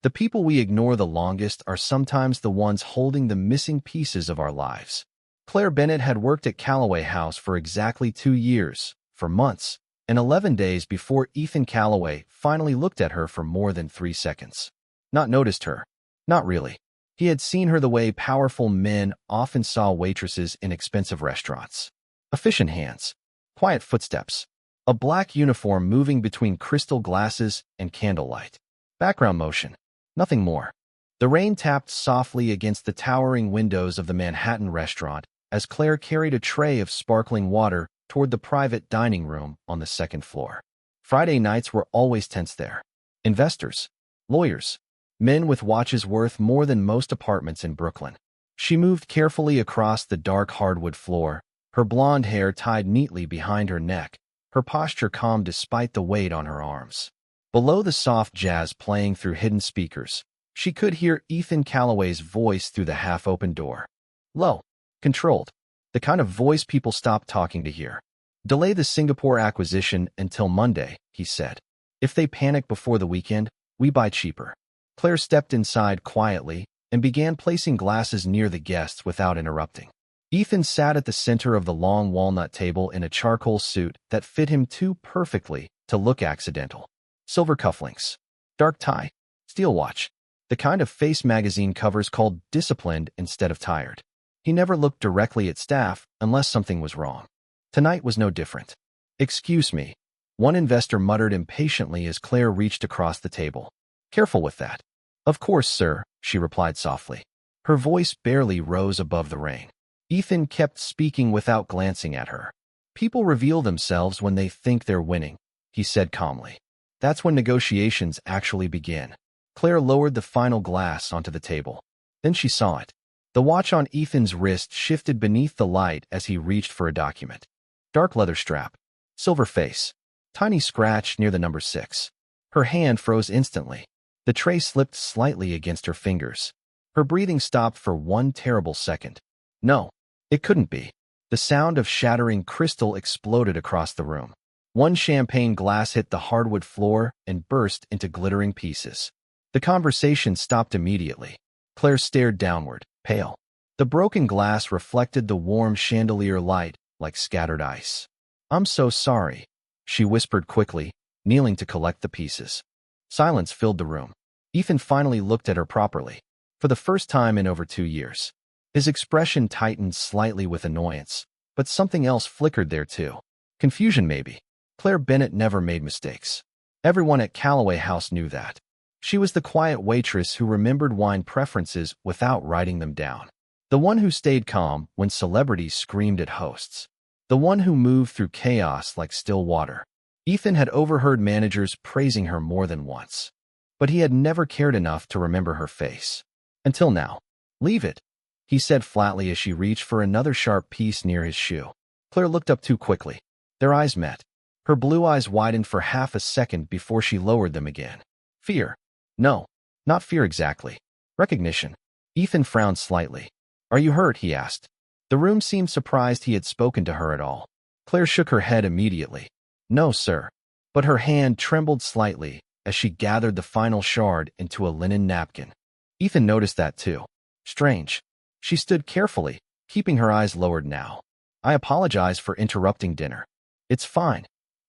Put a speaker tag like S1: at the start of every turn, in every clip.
S1: The people we ignore the longest are sometimes the ones holding the missing pieces of our lives. Claire Bennett had worked at Calloway House for exactly 2 years, for months, and 11 days before Ethan Calloway finally looked at her for more than 3 seconds. Not noticed her. Not really. He had seen her the way powerful men often saw waitresses in expensive restaurants. Efficient hands, quiet footsteps, a black uniform moving between crystal glasses and candlelight. Background motion. Nothing more. The rain tapped softly against the towering windows of the Manhattan restaurant as Claire carried a tray of sparkling water toward the private dining room on the 2nd floor. Friday nights were always tense there. Investors, lawyers, men with watches worth more than most apartments in Brooklyn. She moved carefully across the dark hardwood floor, her blonde hair tied neatly behind her neck, her posture calm despite the weight on her arms. Below the soft jazz playing through hidden speakers, she could hear Ethan Calloway's voice through the half-open door. Low, controlled, the kind of voice people stop talking to hear. Delay the Singapore acquisition until Monday, he said. If they panic before the weekend, we buy cheaper. Claire stepped inside quietly and began placing glasses near the guests without interrupting. Ethan sat at the center of the long walnut table in a charcoal suit that fit him too perfectly to look accidental. Silver cufflinks, dark tie, steel watch, the kind of face magazine covers called disciplined instead of tired. He never looked directly at staff unless something was wrong. Tonight was no different. Excuse me, one investor muttered impatiently as Claire reached across the table. Careful with that. Of course, sir, she replied softly. Her voice barely rose above the rain. Ethan kept speaking without glancing at her. People reveal themselves when they think they're winning, he said calmly. That's when negotiations actually begin. Claire lowered the final glass onto the table. Then she saw it. The watch on Ethan's wrist shifted beneath the light as he reached for a document. Dark leather strap. Silver face. Tiny scratch near the number 6. Her hand froze instantly. The tray slipped slightly against her fingers. Her breathing stopped for one terrible second. No, it couldn't be. The sound of shattering crystal exploded across the room. One champagne glass hit the hardwood floor and burst into glittering pieces. The conversation stopped immediately. Claire stared downward, pale. The broken glass reflected the warm chandelier light like scattered ice. I'm so sorry, she whispered quickly, kneeling to collect the pieces. Silence filled the room. Ethan finally looked at her properly. For the first time in over 2 years. His expression tightened slightly with annoyance, but something else flickered there too. Confusion maybe. Claire Bennett never made mistakes. Everyone at Calloway House knew that. She was the quiet waitress who remembered wine preferences without writing them down. The one who stayed calm when celebrities screamed at hosts. The one who moved through chaos like still water. Ethan had overheard managers praising her more than once. But he had never cared enough to remember her face. Until now. Leave it, he said flatly as she reached for another sharp piece near his shoe. Claire looked up too quickly. Their eyes met. Her blue eyes widened for half a second before she lowered them again. Fear. No, not fear exactly. Recognition. Ethan frowned slightly. Are you hurt? He asked. The room seemed surprised he had spoken to her at all. Claire shook her head immediately. No, sir. But her hand trembled slightly as she gathered the final shard into a linen napkin. Ethan noticed that too. Strange. She stood carefully, keeping her eyes lowered now. I apologize for interrupting dinner. It's fine,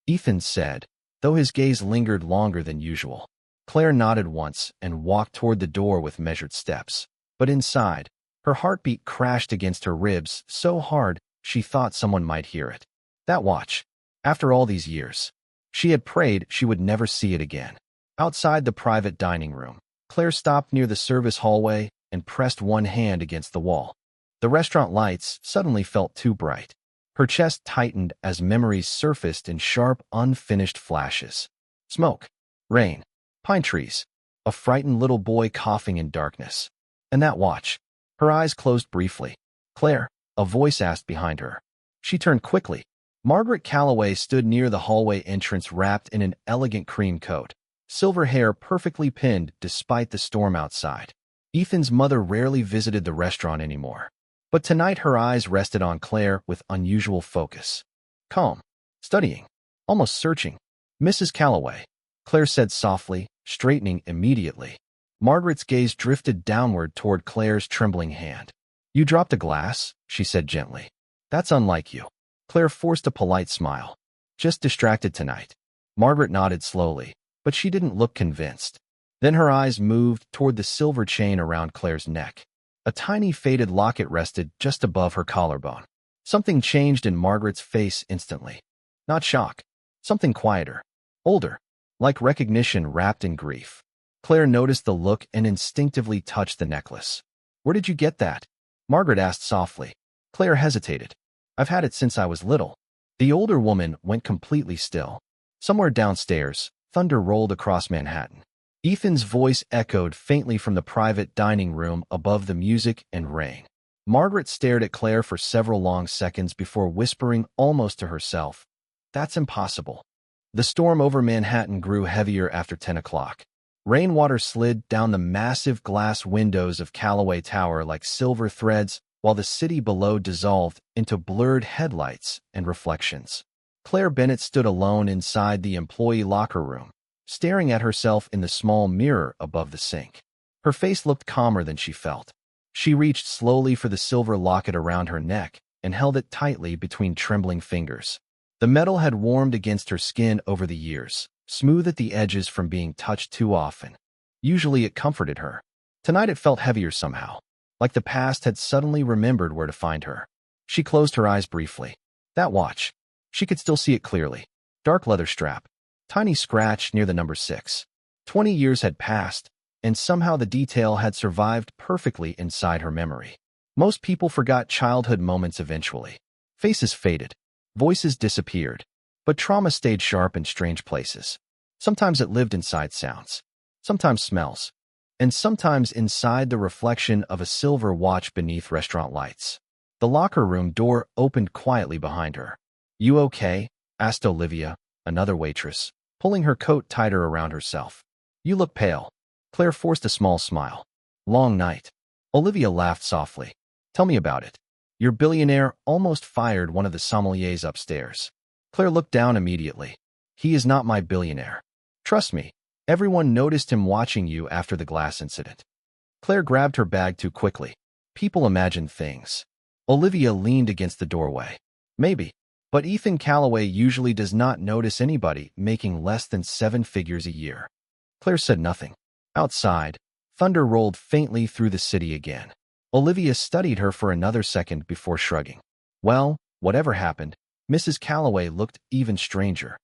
S1: Ethan said, though his gaze lingered longer than usual. Claire nodded once and walked toward the door with measured steps. But inside, her heartbeat crashed against her ribs so hard she thought someone might hear it. That watch. After all these years. She had prayed she would never see it again. Outside the private dining room, Claire stopped near the service hallway and pressed one hand against the wall. The restaurant lights suddenly felt too bright. Her chest tightened as memories surfaced in sharp, unfinished flashes. Smoke, rain, pine trees, a frightened little boy coughing in darkness. And that watch. Her eyes closed briefly. Claire, a voice asked behind her. She turned quickly. Margaret Calloway stood near the hallway entrance wrapped in an elegant cream coat, silver hair perfectly pinned despite the storm outside. Ethan's mother rarely visited the restaurant anymore. But tonight her eyes rested on Claire with unusual focus. Calm, studying, almost searching. Mrs. Calloway, Claire said softly, straightening immediately. Margaret's gaze drifted downward toward Claire's trembling hand. You dropped a glass, she said gently. That's unlike you. Claire forced a polite smile. Just distracted tonight. Margaret nodded slowly, but she didn't look convinced. Then her eyes moved toward the silver chain around Claire's neck. A tiny faded locket rested just above her collarbone. Something changed in Margaret's face instantly. Not shock. Something quieter. Older. Like recognition wrapped in grief. Claire noticed the look and instinctively touched the necklace. Where did you get that? Margaret asked softly. Claire hesitated. I've had it since I was little. The older woman went completely still. Somewhere downstairs, thunder rolled across Manhattan. Ethan's voice echoed faintly from the private dining room above the music and rain. Margaret stared at Claire for several long seconds before whispering almost to herself, That's impossible. The storm over Manhattan grew heavier after 10 o'clock. Rainwater slid down the massive glass windows of Callaway Tower like silver threads, while the city below dissolved into blurred headlights and reflections. Claire Bennett stood alone inside the employee locker room, staring at herself in the small mirror above the sink. Her face looked calmer than she felt. She reached slowly for the silver locket around her neck and held it tightly between trembling fingers. The metal had warmed against her skin over the years, smooth at the edges from being touched too often. Usually it comforted her. Tonight it felt heavier somehow, like the past had suddenly remembered where to find her. She closed her eyes briefly. That watch. She could still see it clearly. Dark leather strap. Tiny scratch near the number 6. 20 years had passed, and somehow the detail had survived perfectly inside her memory. Most people forgot childhood moments eventually. Faces faded. Voices disappeared. But trauma stayed sharp in strange places. Sometimes it lived inside sounds. Sometimes smells. And sometimes inside the reflection of a silver watch beneath restaurant lights. The locker room door opened quietly behind her. You okay? Asked Olivia, another waitress, pulling her coat tighter around herself. You look pale. Claire forced a small smile. Long night. Olivia laughed softly. Tell me about it. Your billionaire almost fired one of the sommeliers upstairs. Claire looked down immediately. He is not my billionaire. Trust me, everyone noticed him watching you after the glass incident. Claire grabbed her bag too quickly. People imagine things. Olivia leaned against the doorway. Maybe. But Ethan Callaway usually does not notice anybody making less than 7 figures a year. Claire said nothing. Outside, thunder rolled faintly through the city again. Olivia studied her for another second before shrugging. Well, whatever happened, Mrs. Callaway looked even stranger.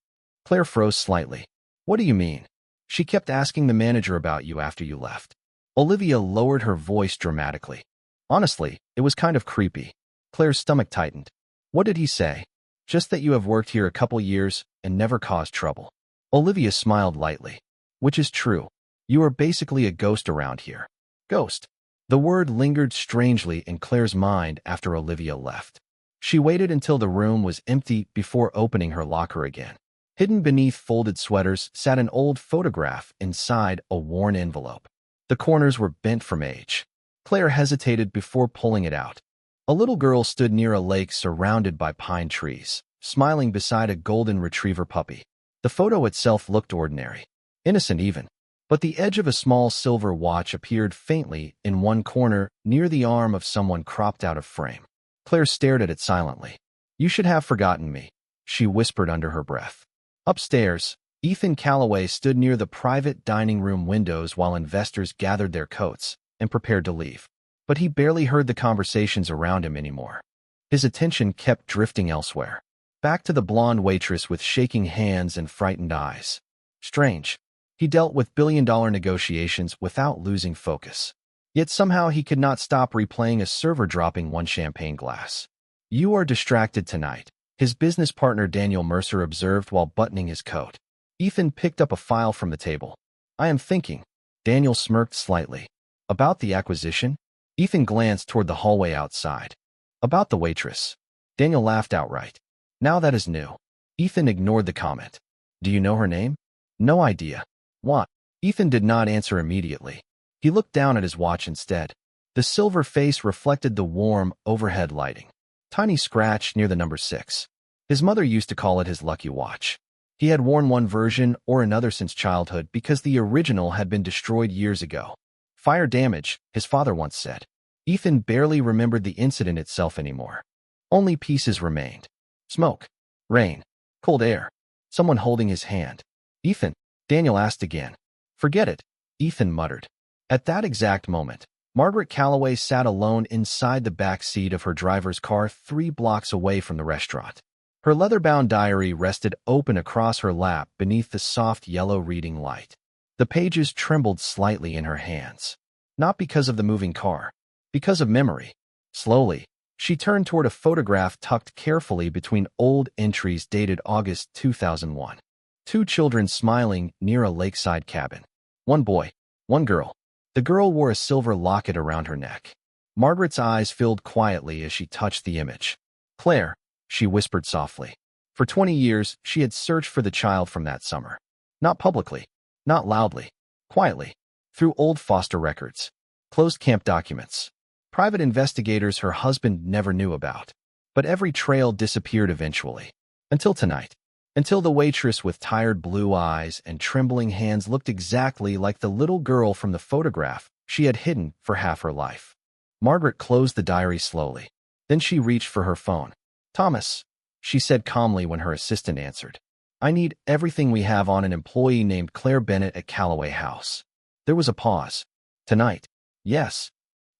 S1: Claire froze slightly. What do you mean? She kept asking the manager about you after you left. Olivia lowered her voice dramatically. Honestly, it was kind of creepy. Claire's stomach tightened. What did he say? Just that you have worked here a couple years and never caused trouble. Olivia smiled lightly. Which is true. You are basically a ghost around here. Ghost. The word lingered strangely in Claire's mind after Olivia left. She waited until the room was empty before opening her locker again. Hidden beneath folded sweaters sat an old photograph inside a worn envelope. The corners were bent from age. Claire hesitated before pulling it out. A little girl stood near a lake surrounded by pine trees, smiling beside a golden retriever puppy. The photo itself looked ordinary, innocent even. But the edge of a small silver watch appeared faintly in one corner near the arm of someone cropped out of frame. Claire stared at it silently. You should have forgotten me, she whispered under her breath. Upstairs, Ethan Callaway stood near the private dining room windows while investors gathered their coats and prepared to leave. But he barely heard the conversations around him anymore. His attention kept drifting elsewhere. Back to the blonde waitress with shaking hands and frightened eyes. Strange. He dealt with billion-dollar negotiations without losing focus. Yet somehow he could not stop replaying a server dropping one champagne glass. You are distracted tonight, his business partner Daniel Mercer observed while buttoning his coat. Ethan picked up a file from the table. I am thinking. Daniel smirked slightly. About the acquisition? Ethan glanced toward the hallway outside. About the waitress. Daniel laughed outright. Now that is new. Ethan ignored the comment. Do you know her name? No idea. What? Ethan did not answer immediately. He looked down at his watch instead. The silver face reflected the warm, overhead lighting. Tiny scratch near the number 6. His mother used to call it his lucky watch. He had worn one version or another since childhood because the original had been destroyed years ago. Fire damage, his father once said. Ethan barely remembered the incident itself anymore. Only pieces remained. Smoke, rain, cold air, someone holding his hand. Ethan, Daniel asked again. Forget it, Ethan muttered. At that exact moment, Margaret Calloway sat alone inside the back seat of her driver's car 3 blocks away from the restaurant. Her leather-bound diary rested open across her lap beneath the soft yellow reading light. The pages trembled slightly in her hands. Not because of the moving car, because of memory. Slowly, she turned toward a photograph tucked carefully between old entries dated August 2001. 2 children smiling near a lakeside cabin. 1 boy, 1 girl. The girl wore a silver locket around her neck. Margaret's eyes filled quietly as she touched the image. Claire, she whispered softly. For 20 years, she had searched for the child from that summer. Not publicly, not loudly, quietly, through old foster records, closed camp documents, private investigators her husband never knew about. But every trail disappeared eventually. Until tonight. Until the waitress with tired blue eyes and trembling hands looked exactly like the little girl from the photograph she had hidden for half her life. Margaret closed the diary slowly. Then she reached for her phone. Thomas, she said calmly when her assistant answered. I need everything we have on an employee named Claire Bennett at Calloway House. There was a pause. Tonight. Yes.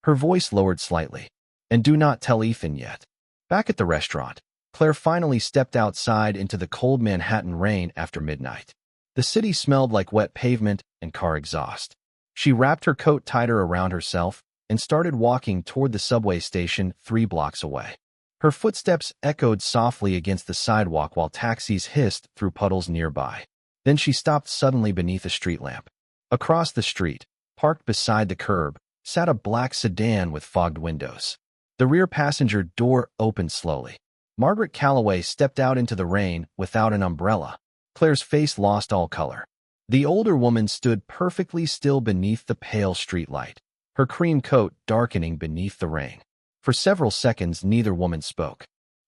S1: Her voice lowered slightly. And do not tell Ethan yet. Back at the restaurant, Claire finally stepped outside into the cold Manhattan rain after midnight. The city smelled like wet pavement and car exhaust. She wrapped her coat tighter around herself and started walking toward the subway station 3 blocks away. Her footsteps echoed softly against the sidewalk while taxis hissed through puddles nearby. Then she stopped suddenly beneath a street lamp. Across the street, parked beside the curb, sat a black sedan with fogged windows. The rear passenger door opened slowly. Margaret Calloway stepped out into the rain without an umbrella. Claire's face lost all color. The older woman stood perfectly still beneath the pale streetlight, her cream coat darkening beneath the rain. For several seconds, neither woman spoke.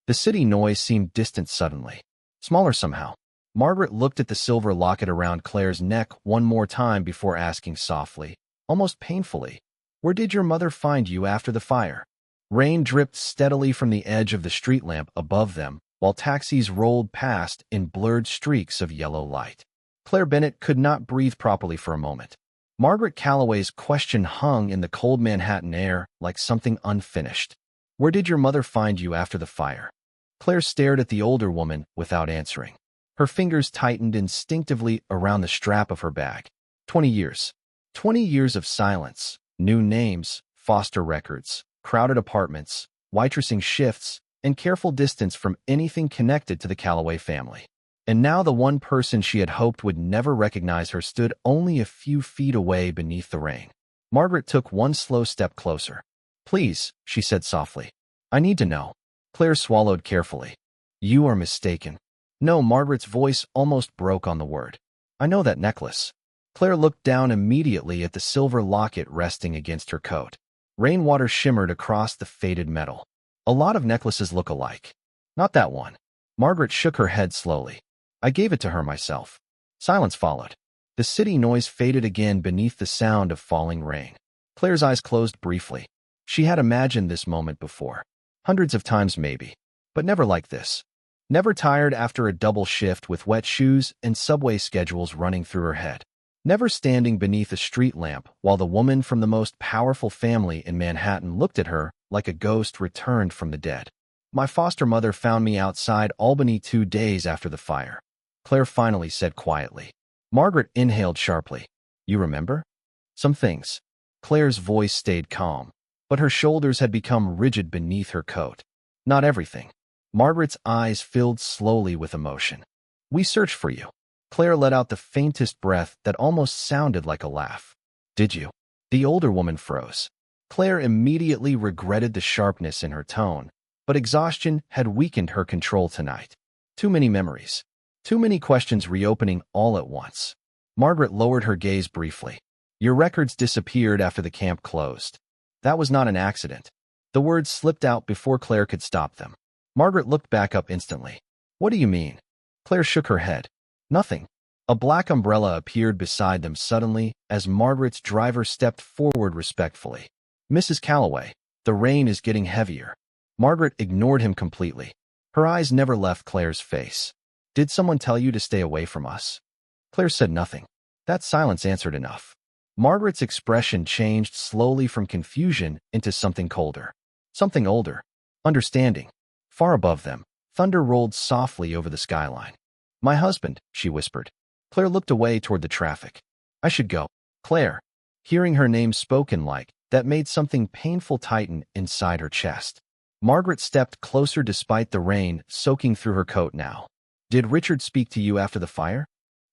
S1: The city noise seemed distant suddenly, smaller somehow. Margaret looked at the silver locket around Claire's neck one more time before asking softly, almost painfully, "Where did your mother find you after the fire?" Rain dripped steadily from the edge of the street lamp above them, while taxis rolled past in blurred streaks of yellow light. Claire Bennett could not breathe properly for a moment. Margaret Calloway's question hung in the cold Manhattan air like something unfinished. "Where did your mother find you after the fire?" Claire stared at the older woman without answering. Her fingers tightened instinctively around the strap of her bag. 20 years. 20 years of silence, new names, foster records, crowded apartments, waitressing shifts, and careful distance from anything connected to the Calloway family. And now the one person she had hoped would never recognize her stood only a few feet away beneath the rain. Margaret took one slow step closer. "Please," she said softly. "I need to know." Claire swallowed carefully. "You are mistaken." "No," Margaret's voice almost broke on the word. "I know that necklace." Claire looked down immediately at the silver locket resting against her coat. Rainwater shimmered across the faded metal. "A lot of necklaces look alike. Not that one." Margaret shook her head slowly. "I gave it to her myself." Silence followed. The city noise faded again beneath the sound of falling rain. Claire's eyes closed briefly. She had imagined this moment before. Hundreds of times maybe. But never like this. Never tired after a double shift with wet shoes and subway schedules running through her head. Never standing beneath a street lamp while the woman from the most powerful family in Manhattan looked at her like a ghost returned from the dead. "My foster mother found me outside Albany 2 days after the fire," Claire finally said quietly. Margaret inhaled sharply. "You remember?" "Some things." Claire's voice stayed calm, but her shoulders had become rigid beneath her coat. "Not everything." Margaret's eyes filled slowly with emotion. "We searched for you." Claire let out the faintest breath that almost sounded like a laugh. "Did you?" The older woman froze. Claire immediately regretted the sharpness in her tone, but exhaustion had weakened her control tonight. Too many memories. Too many questions reopening all at once. Margaret lowered her gaze briefly. "Your records disappeared after the camp closed. That was not an accident." The words slipped out before Claire could stop them. Margaret looked back up instantly. "What do you mean?" Claire shook her head. "Nothing. A black umbrella appeared beside them suddenly as Margaret's driver stepped forward respectfully. "Mrs. Calloway, the rain is getting heavier." Margaret ignored him completely. Her eyes never left Claire's face. "Did someone tell you to stay away from us?" Claire said nothing. That silence answered enough. Margaret's expression changed slowly from confusion into something colder. Something older. Understanding. Far above them, thunder rolled softly over the skyline. "My husband," she whispered. Claire looked away toward the traffic. "I should go." Claire. Hearing her name spoken like that made something painful tighten inside her chest. Margaret stepped closer despite the rain soaking through her coat now. "Did Richard speak to you after the fire?"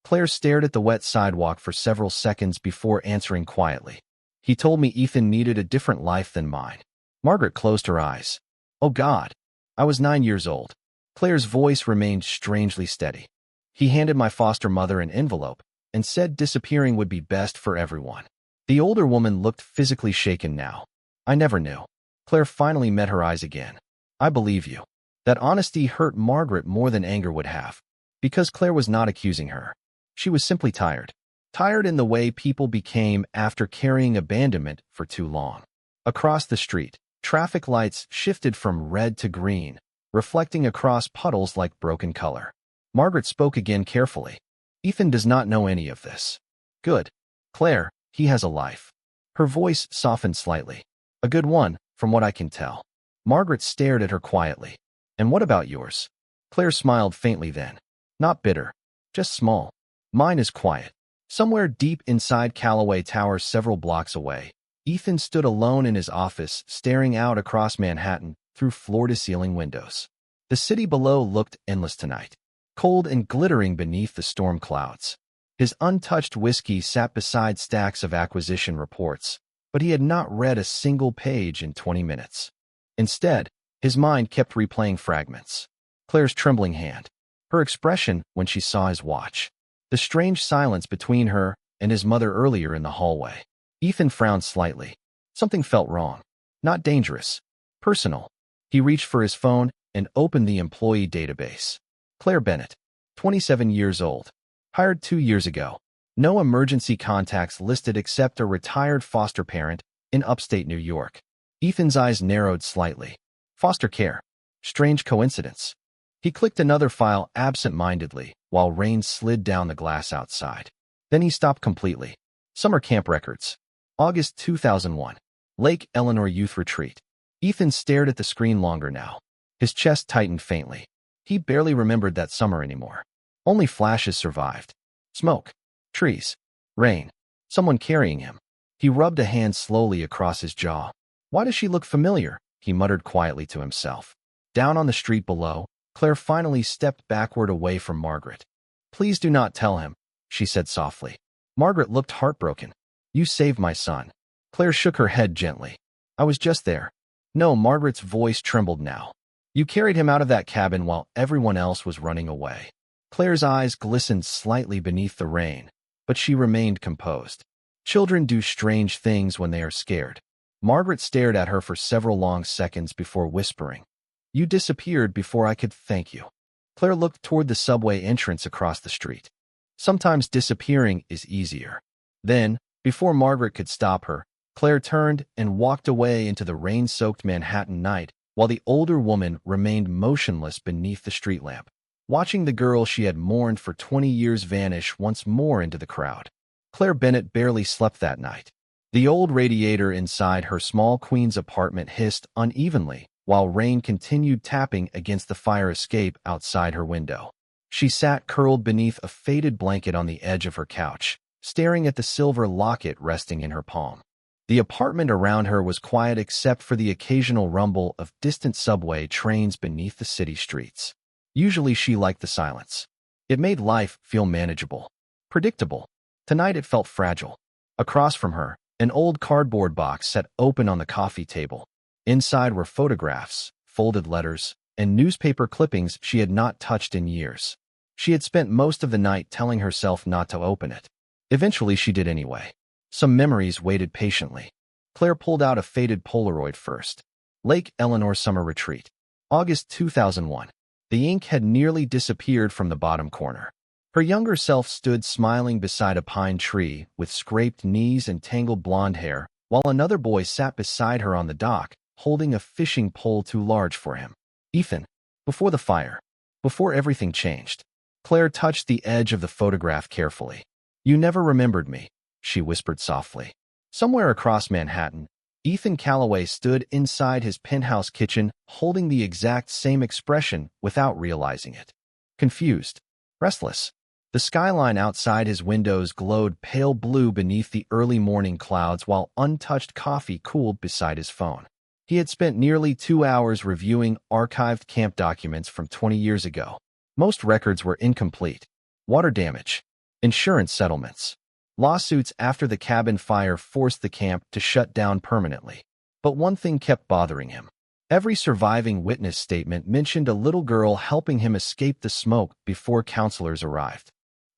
S1: Claire stared at the wet sidewalk for several seconds before answering quietly. "He told me Ethan needed a different life than mine." Margaret closed her eyes. "Oh God. I was 9 years old." Claire's voice remained strangely steady. "He handed my foster mother an envelope and said disappearing would be best for everyone." The older woman looked physically shaken now. "I never knew." Claire finally met her eyes again. "I believe you." That honesty hurt Margaret more than anger would have, because Claire was not accusing her. She was simply tired. Tired in the way people became after carrying abandonment for too long. Across the street, traffic lights shifted from red to green, reflecting across puddles like broken color. Margaret spoke again carefully. "Ethan does not know any of this." "Good. Claire, he has a life." Her voice softened slightly. "A good one, from what I can tell." Margaret stared at her quietly. "And what about yours?" Claire smiled faintly then. "Not bitter. Just small. Mine is quiet." Somewhere deep inside Calloway Towers several blocks away, Ethan stood alone in his office, staring out across Manhattan through floor-to-ceiling windows. The city below looked endless tonight, cold and glittering beneath the storm clouds. His untouched whiskey sat beside stacks of acquisition reports, but he had not read a single page in 20 minutes. Instead, his mind kept replaying fragments. Claire's trembling hand, her expression when she saw his watch, the strange silence between her and his mother earlier in the hallway. Ethan frowned slightly. Something felt wrong. Not dangerous. Personal. He reached for his phone and opened the employee database. Claire Bennett, 27 years old. Hired 2 years ago. No emergency contacts listed except a retired foster parent in upstate New York. Ethan's eyes narrowed slightly. Foster care. Strange coincidence. He clicked another file absent-mindedly while rain slid down the glass outside. Then he stopped completely. Summer camp records. August 2001. Lake Eleanor Youth Retreat. Ethan stared at the screen longer now. His chest tightened faintly. He barely remembered that summer anymore. Only flashes survived. Smoke. Trees. Rain. Someone carrying him. He rubbed a hand slowly across his jaw. "Why does she look familiar?" he muttered quietly to himself. Down on the street below, Claire finally stepped backward away from Margaret. "Please do not tell him," she said softly. Margaret looked heartbroken. "You saved my son." Claire shook her head gently. "I was just there." "No," Margaret's voice trembled now. "You carried him out of that cabin while everyone else was running away." Claire's eyes glistened slightly beneath the rain, but she remained composed. Children do strange things when they are scared. Margaret stared at her for several long seconds before whispering, "You disappeared before I could thank you." Claire looked toward the subway entrance across the street. Sometimes disappearing is easier. Then, before Margaret could stop her, Claire turned and walked away into the rain-soaked Manhattan night while the older woman remained motionless beneath the street lamp, watching the girl she had mourned for 20 years vanish once more into the crowd. Claire Bennett barely slept that night. The old radiator inside her small Queens apartment hissed unevenly while rain continued tapping against the fire escape outside her window. She sat curled beneath a faded blanket on the edge of her couch, staring at the silver locket resting in her palm. The apartment around her was quiet except for the occasional rumble of distant subway trains beneath the city streets. Usually she liked the silence. It made life feel manageable, predictable. Tonight it felt fragile. Across from her, an old cardboard box sat open on the coffee table. Inside were photographs, folded letters, and newspaper clippings she had not touched in years. She had spent most of the night telling herself not to open it. Eventually she did anyway. Some memories waited patiently. Claire pulled out a faded Polaroid first. Lake Eleanor Summer Retreat. August 2001. The ink had nearly disappeared from the bottom corner. Her younger self stood smiling beside a pine tree with scraped knees and tangled blonde hair, while another boy sat beside her on the dock, holding a fishing pole too large for him. Ethan, before the fire, before everything changed. Claire touched the edge of the photograph carefully. You never remembered me, she whispered softly. Somewhere across Manhattan, Ethan Calloway stood inside his penthouse kitchen, holding the exact same expression without realizing it. Confused, restless. The skyline outside his windows glowed pale blue beneath the early morning clouds while untouched coffee cooled beside his phone. He had spent nearly 2 hours reviewing archived camp documents from 20 years ago. Most records were incomplete. Water damage, insurance settlements, lawsuits after the cabin fire forced the camp to shut down permanently. But one thing kept bothering him. Every surviving witness statement mentioned a little girl helping him escape the smoke before counselors arrived.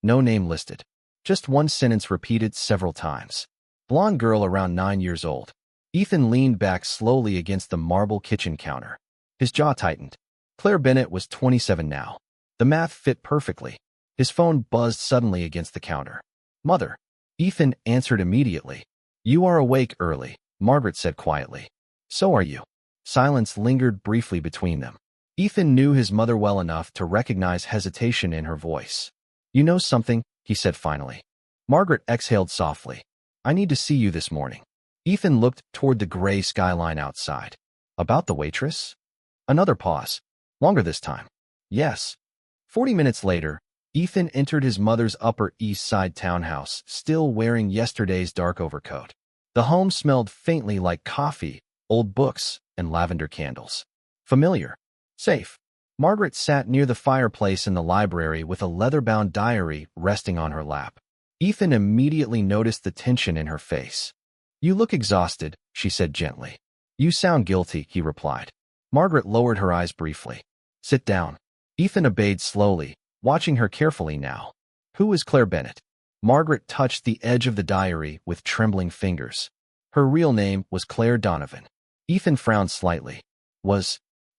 S1: No name listed. Just one sentence repeated several times. Blonde girl around 9 years old. Ethan leaned back slowly against the marble kitchen counter. His jaw tightened. Claire Bennett was 27 now. The math fit perfectly. His phone buzzed suddenly against the counter. Mother. Ethan answered immediately. You are awake early, Margaret said quietly. So are you. Silence lingered briefly between them. Ethan knew his mother well enough to recognize hesitation in her voice. You know something, he said finally. Margaret exhaled softly. I need to see you this morning. Ethan looked toward the gray skyline outside. About the waitress? Another pause. Longer this time. Yes. 40 minutes later, Ethan entered his mother's Upper East Side townhouse, still wearing yesterday's dark overcoat. The home smelled faintly like coffee, old books, and lavender candles. Familiar. Safe. Margaret sat near the fireplace in the library with a leather-bound diary resting on her lap. Ethan immediately noticed the tension in her face. You look exhausted, she said gently. You sound guilty, he replied. Margaret lowered her eyes briefly. Sit down. Ethan obeyed slowly, watching her carefully now. Who is Claire Bennett? Margaret touched the edge of the diary with trembling fingers. Her real name was Claire Donovan. Ethan frowned slightly.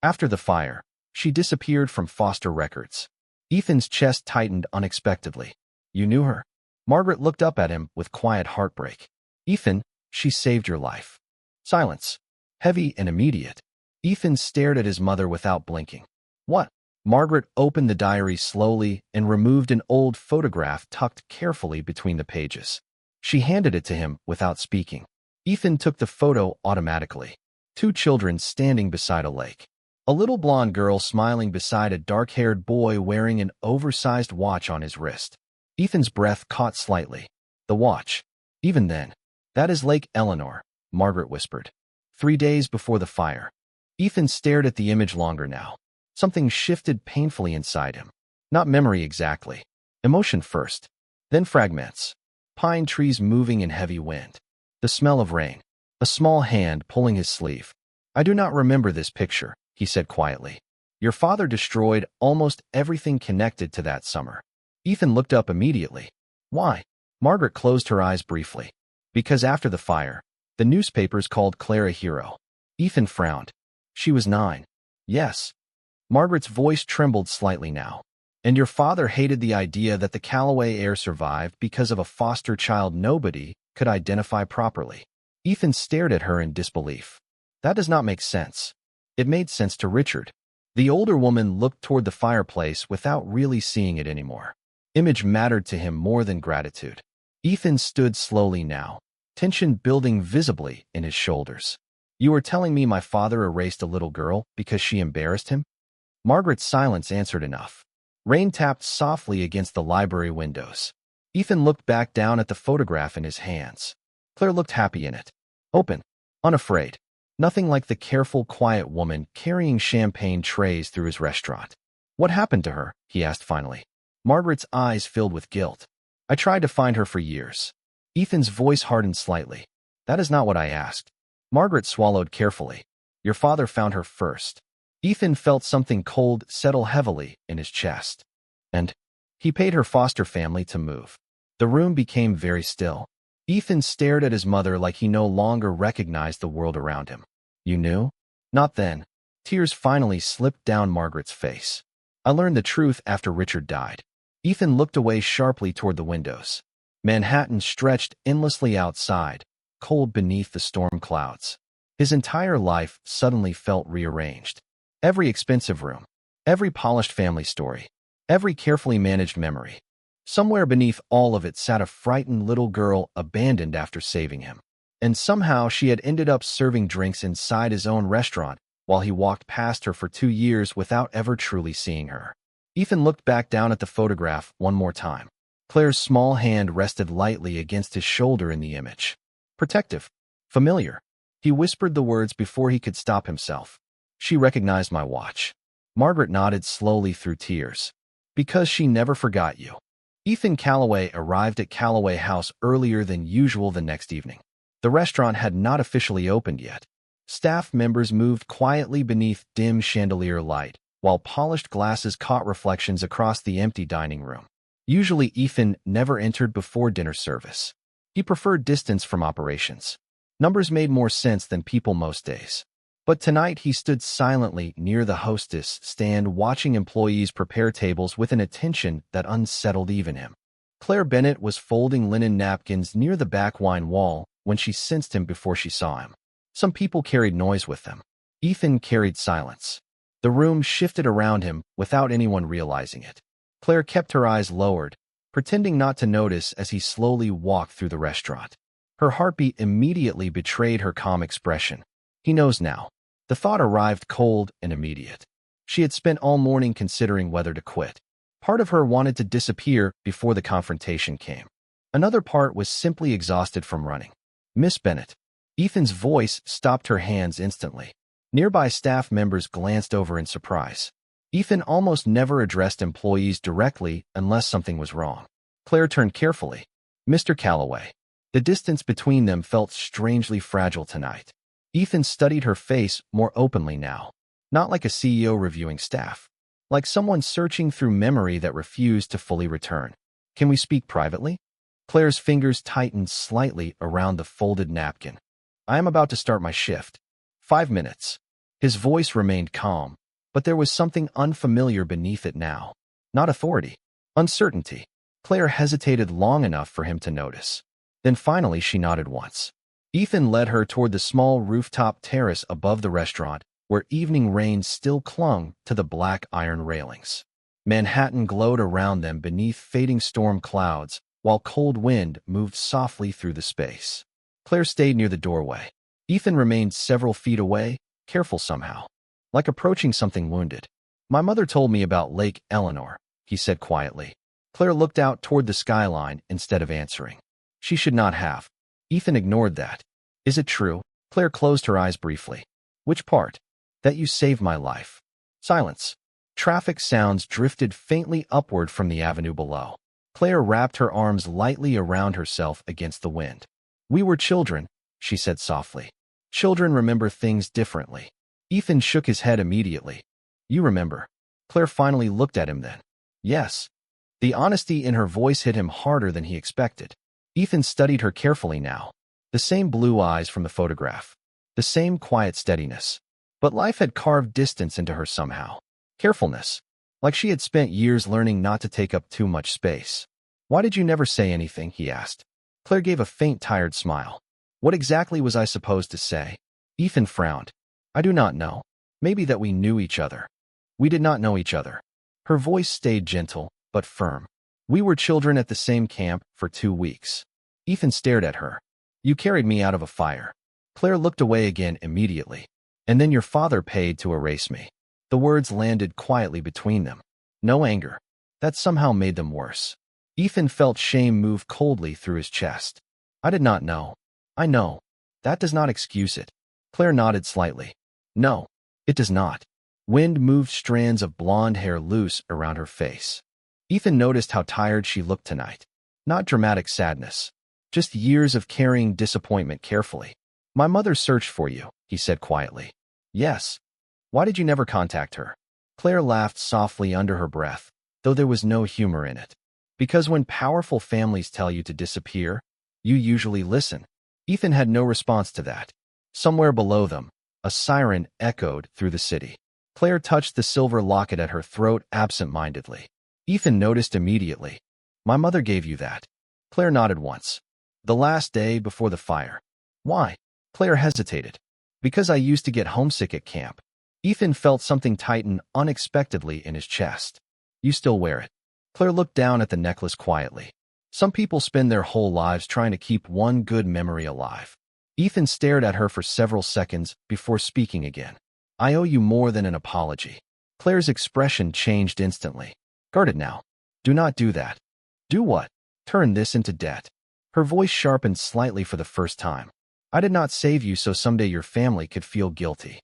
S1: After the fire, she disappeared from foster records. Ethan's chest tightened unexpectedly. You knew her? Margaret looked up at him with quiet heartbreak. Ethan, she saved your life. Silence. Heavy and immediate. Ethan stared at his mother without blinking. What? Margaret opened the diary slowly and removed an old photograph tucked carefully between the pages. She handed it to him without speaking. Ethan took the photo automatically. 2 children standing beside a lake. A little blonde girl smiling beside a dark-haired boy wearing an oversized watch on his wrist. Ethan's breath caught slightly. The watch. Even then. That is Lake Eleanor, Margaret whispered. 3 days before the fire. Ethan stared at the image longer now. Something shifted painfully inside him. Not memory exactly. Emotion first. Then fragments. Pine trees moving in heavy wind. The smell of rain. A small hand pulling his sleeve. I do not remember this picture, he said quietly. Your father destroyed almost everything connected to that summer. Ethan looked up immediately. Why? Margaret closed her eyes briefly. Because after the fire, the newspapers called Claire a hero. Ethan frowned. She was 9. Yes. Margaret's voice trembled slightly now. And your father hated the idea that the Calloway heir survived because of a foster child nobody could identify properly. Ethan stared at her in disbelief. That does not make sense. It made sense to Richard. The older woman looked toward the fireplace without really seeing it anymore. Image mattered to him more than gratitude. Ethan stood slowly now, tension building visibly in his shoulders. You are telling me my father erased a little girl because she embarrassed him? Margaret's silence answered enough. Rain tapped softly against the library windows. Ethan looked back down at the photograph in his hands. Claire looked happy in it. Open. Unafraid. Nothing like the careful, quiet woman carrying champagne trays through his restaurant. What happened to her? He asked finally. Margaret's eyes filled with guilt. I tried to find her for years. Ethan's voice hardened slightly. That is not what I asked. Margaret swallowed carefully. Your father found her first. Ethan felt something cold settle heavily in his chest. And he paid her foster family to move. The room became very still. Ethan stared at his mother like he no longer recognized the world around him. You knew? Not then. Tears finally slipped down Margaret's face. I learned the truth after Richard died. Ethan looked away sharply toward the windows. Manhattan stretched endlessly outside, cold beneath the storm clouds. His entire life suddenly felt rearranged. Every expensive room, every polished family story, every carefully managed memory. Somewhere beneath all of it sat a frightened little girl abandoned after saving him. And somehow she had ended up serving drinks inside his own restaurant while he walked past her for 2 years without ever truly seeing her. Ethan looked back down at the photograph one more time. Claire's small hand rested lightly against his shoulder in the image. Protective. Familiar. He whispered the words before he could stop himself. She recognized my watch. Margaret nodded slowly through tears. Because she never forgot you. Ethan Calloway arrived at Calloway House earlier than usual the next evening. The restaurant had not officially opened yet. Staff members moved quietly beneath dim chandelier light, while polished glasses caught reflections across the empty dining room. Usually Ethan never entered before dinner service. He preferred distance from operations. Numbers made more sense than people most days. But tonight he stood silently near the hostess stand watching employees prepare tables with an attention that unsettled even him. Claire Bennett was folding linen napkins near the back wine wall when she sensed him before she saw him. Some people carried noise with them. Ethan carried silence. The room shifted around him without anyone realizing it. Claire kept her eyes lowered, pretending not to notice as he slowly walked through the restaurant. Her heartbeat immediately betrayed her calm expression. He knows now. The thought arrived cold and immediate. She had spent all morning considering whether to quit. Part of her wanted to disappear before the confrontation came. Another part was simply exhausted from running. Miss Bennett. Ethan's voice stopped her hands instantly. Nearby staff members glanced over in surprise. Ethan almost never addressed employees directly unless something was wrong. Claire turned carefully. Mr. Calloway. The distance between them felt strangely fragile tonight. Ethan studied her face more openly now. Not like a CEO reviewing staff. Like someone searching through memory that refused to fully return. Can we speak privately? Claire's fingers tightened slightly around the folded napkin. I am about to start my shift. 5 minutes. His voice remained calm, but there was something unfamiliar beneath it now. Not authority. Uncertainty. Claire hesitated long enough for him to notice. Then finally she nodded once. Ethan led her toward the small rooftop terrace above the restaurant, where evening rain still clung to the black iron railings. Manhattan glowed around them beneath fading storm clouds, while cold wind moved softly through the space. Claire stayed near the doorway. Ethan remained several feet away, careful somehow, like approaching something wounded. My mother told me about Lake Eleanor, he said quietly. Claire looked out toward the skyline instead of answering. She should not have. Ethan ignored that. Is it true? Claire closed her eyes briefly. Which part? That you saved my life. Silence. Traffic sounds drifted faintly upward from the avenue below. Claire wrapped her arms lightly around herself against the wind. We were children, she said softly. Children remember things differently. Ethan shook his head immediately. You remember. Claire finally looked at him then. Yes. The honesty in her voice hit him harder than he expected. Ethan studied her carefully now. The same blue eyes from the photograph. The same quiet steadiness. But life had carved distance into her somehow. Carefulness. Like she had spent years learning not to take up too much space. Why did you never say anything? He asked. Claire gave a faint, tired smile. What exactly was I supposed to say? Ethan frowned. I do not know. Maybe that we knew each other. We did not know each other. Her voice stayed gentle, but firm. We were children at the same camp for 2 weeks. Ethan stared at her. You carried me out of a fire. Claire looked away again immediately. And then your father paid to erase me. The words landed quietly between them. No anger. That somehow made them worse. Ethan felt shame move coldly through his chest. I did not know. I know. That does not excuse it. Claire nodded slightly. No, it does not. Wind moved strands of blonde hair loose around her face. Ethan noticed how tired she looked tonight. Not dramatic sadness. Just years of carrying disappointment carefully. My mother searched for you, he said quietly. Yes. Why did you never contact her? Claire laughed softly under her breath, though there was no humor in it. Because when powerful families tell you to disappear, you usually listen. Ethan had no response to that. Somewhere below them, a siren echoed through the city. Claire touched the silver locket at her throat absent-mindedly. Ethan noticed immediately. My mother gave you that. Claire nodded once. The last day before the fire. Why? Claire hesitated. Because I used to get homesick at camp. Ethan felt something tighten unexpectedly in his chest. You still wear it. Claire looked down at the necklace quietly. Some people spend their whole lives trying to keep one good memory alive. Ethan stared at her for several seconds before speaking again. I owe you more than an apology. Claire's expression changed instantly. Guard it now. Do not do that. Do what? Turn this into debt. Her voice sharpened slightly for the first time. I did not save you so someday your family could feel guilty.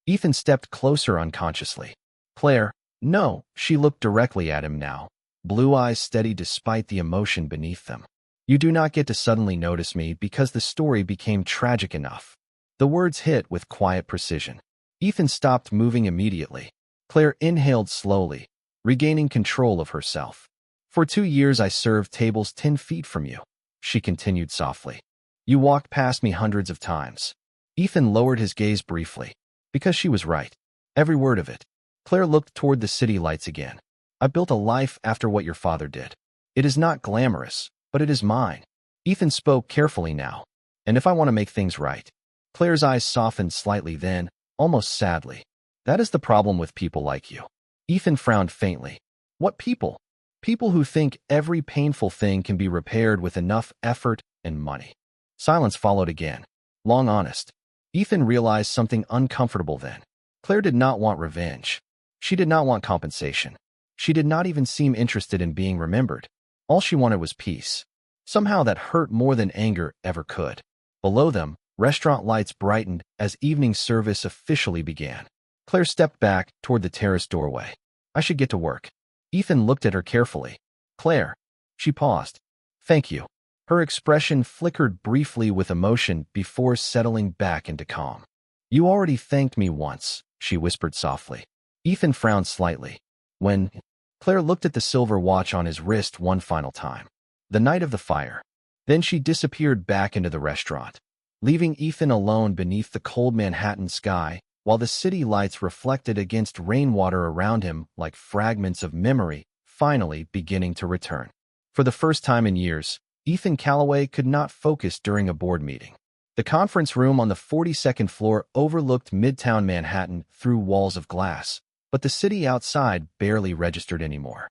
S1: Ethan stepped closer unconsciously. Claire, no, she looked directly at him now, blue eyes steady despite the emotion beneath them. You do not get to suddenly notice me because the story became tragic enough. The words hit with quiet precision. Ethan stopped moving immediately. Claire inhaled slowly, regaining control of herself. For 2 years I served tables 10 feet from you, she continued softly. You walked past me hundreds of times. Ethan lowered his gaze briefly. Because she was right. Every word of it. Claire looked toward the city lights again. I built a life after what your father did. It is not glamorous, but it is mine. Ethan spoke carefully now. And if I want to make things right. Claire's eyes softened slightly then, almost sadly. That is the problem with people like you. Ethan frowned faintly. What people? People who think every painful thing can be repaired with enough effort and money. Silence followed again. Long honest. Ethan realized something uncomfortable then. Claire did not want revenge. She did not want compensation. She did not even seem interested in being remembered. All she wanted was peace. Somehow that hurt more than anger ever could. Below them, restaurant lights brightened as evening service officially began. Claire stepped back toward the terrace doorway. I should get to work. Ethan looked at her carefully. Claire. She paused. Thank you. Her expression flickered briefly with emotion before settling back into calm. You already thanked me once, she whispered softly. Ethan frowned slightly. When? Claire looked at the silver watch on his wrist one final time. The night of the fire. Then she disappeared back into the restaurant, leaving Ethan alone beneath the cold Manhattan sky, while the city lights reflected against rainwater around him like fragments of memory, finally beginning to return. For the first time in years, Ethan Calloway could not focus during a board meeting. The conference room on the 42nd floor overlooked Midtown Manhattan through walls of glass, but the city outside barely registered anymore.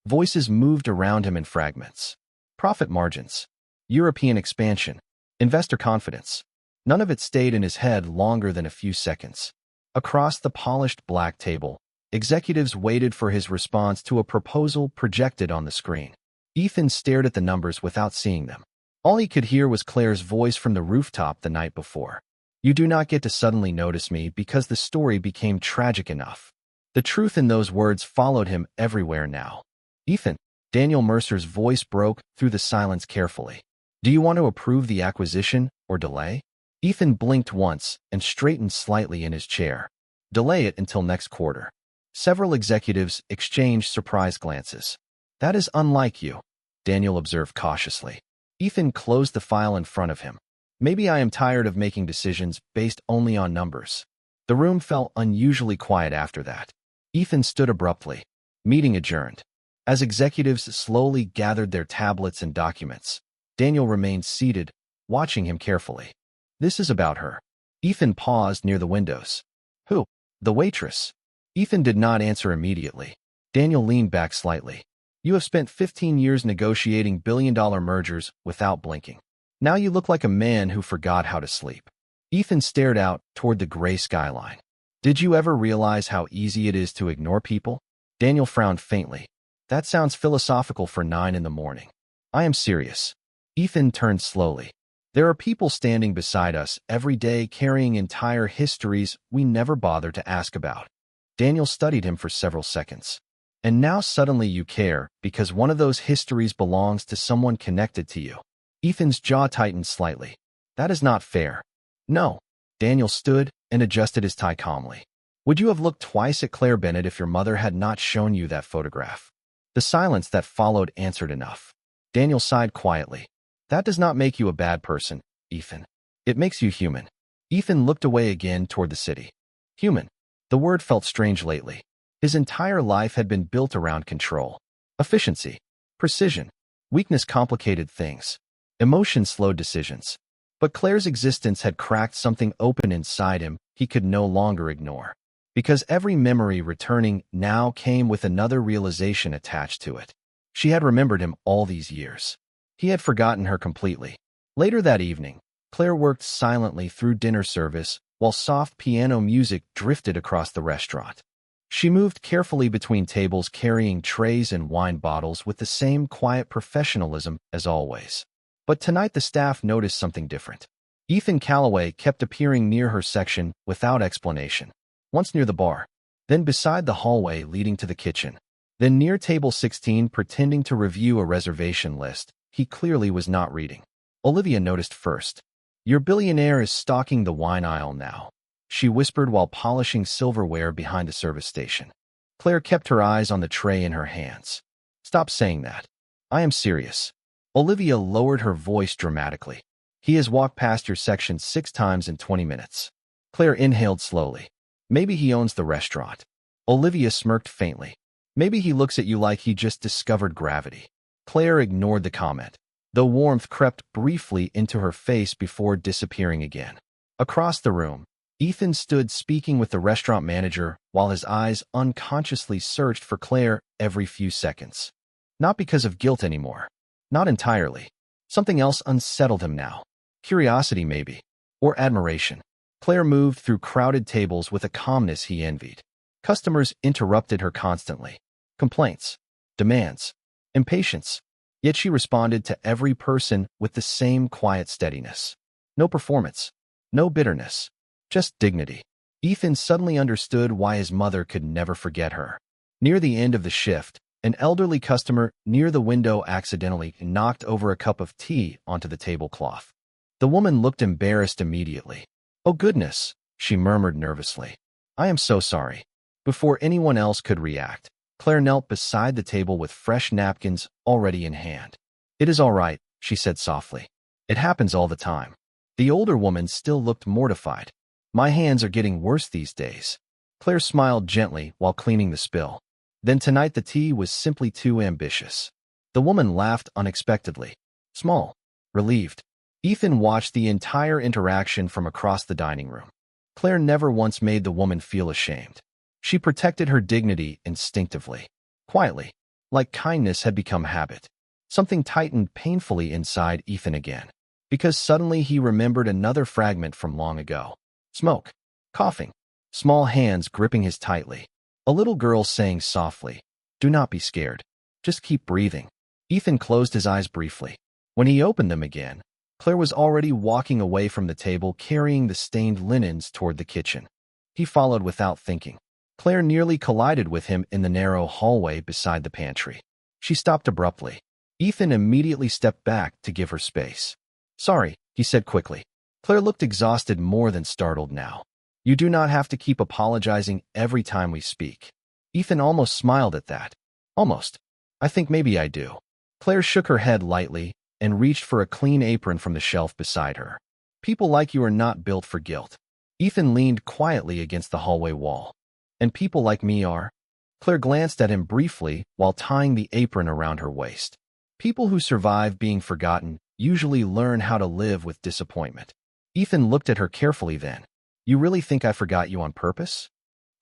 S1: Voices moved around him in fragments. Profit margins, European expansion, investor confidence. None of it stayed in his head longer than a few seconds. Across the polished black table, executives waited for his response to a proposal projected on the screen. Ethan stared at the numbers without seeing them. All he could hear was Claire's voice from the rooftop the night before. You do not get to suddenly notice me because the story became tragic enough. The truth in those words followed him everywhere now. Ethan, Daniel Mercer's voice broke through the silence carefully. Do you want to approve the acquisition or delay? Ethan blinked once and straightened slightly in his chair. Delay it until next quarter. Several executives exchanged surprised glances. That is unlike you, Daniel observed cautiously. Ethan closed the file in front of him. Maybe I am tired of making decisions based only on numbers. The room felt unusually quiet after that. Ethan stood abruptly. Meeting adjourned. As executives slowly gathered their tablets and documents, Daniel remained seated, watching him carefully. This is about her. Ethan paused near the windows. Who? The waitress. Ethan did not answer immediately. Daniel leaned back slightly. You have spent 15 years negotiating billion-dollar mergers without blinking. Now you look like a man who forgot how to sleep. Ethan stared out toward the gray skyline. Did you ever realize how easy it is to ignore people? Daniel frowned faintly. That sounds philosophical for 9 in the morning. I am serious. Ethan turned slowly. There are people standing beside us every day carrying entire histories we never bother to ask about. Daniel studied him for several seconds. And now suddenly you care because one of those histories belongs to someone connected to you. Ethan's jaw tightened slightly. That is not fair. No. Daniel stood and adjusted his tie calmly. Would you have looked twice at Claire Bennett if your mother had not shown you that photograph? The silence that followed answered enough. Daniel sighed quietly. That does not make you a bad person, Ethan. It makes you human. Ethan looked away again toward the city. Human. The word felt strange lately. His entire life had been built around control. Efficiency, precision, weakness complicated things. Emotion slowed decisions. But Claire's existence had cracked something open inside him he could no longer ignore. Because every memory returning now came with another realization attached to it. She had remembered him all these years. He had forgotten her completely. Later that evening, Claire worked silently through dinner service while soft piano music drifted across the restaurant. She moved carefully between tables carrying trays and wine bottles with the same quiet professionalism as always. But tonight the staff noticed something different. Ethan Calloway kept appearing near her section without explanation. Once near the bar, then beside the hallway leading to the kitchen, then near table 16 pretending to review a reservation list he clearly was not reading. Olivia noticed first. "Your billionaire is stalking the wine aisle now," she whispered while polishing silverware behind the service station. Claire kept her eyes on the tray in her hands. "Stop saying that. I am serious." Olivia lowered her voice dramatically. "He has walked past your section 6 times in 20 minutes. Claire inhaled slowly. "Maybe he owns the restaurant." Olivia smirked faintly. "Maybe he looks at you like he just discovered gravity." Claire ignored the comment, though warmth crept briefly into her face before disappearing again. Across the room, Ethan stood speaking with the restaurant manager while his eyes unconsciously searched for Claire every few seconds. Not because of guilt anymore. Not entirely. Something else unsettled him now. Curiosity, maybe. Or admiration. Claire moved through crowded tables with a calmness he envied. Customers interrupted her constantly. Complaints. Demands. Impatience. Yet she responded to every person with the same quiet steadiness. No performance. No bitterness. Just dignity. Ethan suddenly understood why his mother could never forget her. Near the end of the shift, an elderly customer near the window accidentally knocked over a cup of tea onto the tablecloth. The woman looked embarrassed immediately. "Oh goodness," she murmured nervously. "I am so sorry." Before anyone else could react, Claire knelt beside the table with fresh napkins already in hand. "It is all right," she said softly. "It happens all the time." The older woman still looked mortified. "My hands are getting worse these days." Claire smiled gently while cleaning the spill. Then tonight the tea was simply too ambitious. The woman laughed unexpectedly. Small. Relieved. Ethan watched the entire interaction from across the dining room. Claire never once made the woman feel ashamed. She protected her dignity instinctively. Quietly. Like kindness had become habit. Something tightened painfully inside Ethan again. Because suddenly he remembered another fragment from long ago. Smoke. Coughing. Small hands gripping his tightly. A little girl saying softly, "Do not be scared. Just keep breathing." Ethan closed his eyes briefly. When he opened them again, Claire was already walking away from the table carrying the stained linens toward the kitchen. He followed without thinking. Claire nearly collided with him in the narrow hallway beside the pantry. She stopped abruptly. Ethan immediately stepped back to give her space. "Sorry," he said quickly. Claire looked exhausted more than startled now. "You do not have to keep apologizing every time we speak." Ethan almost smiled at that. "Almost. I think maybe I do." Claire shook her head lightly and reached for a clean apron from the shelf beside her. "People like you are not built for guilt." Ethan leaned quietly against the hallway wall. "And people like me are?" Claire glanced at him briefly while tying the apron around her waist. "People who survive being forgotten usually learn how to live with disappointment." Ethan looked at her carefully then. "You really think I forgot you on purpose?"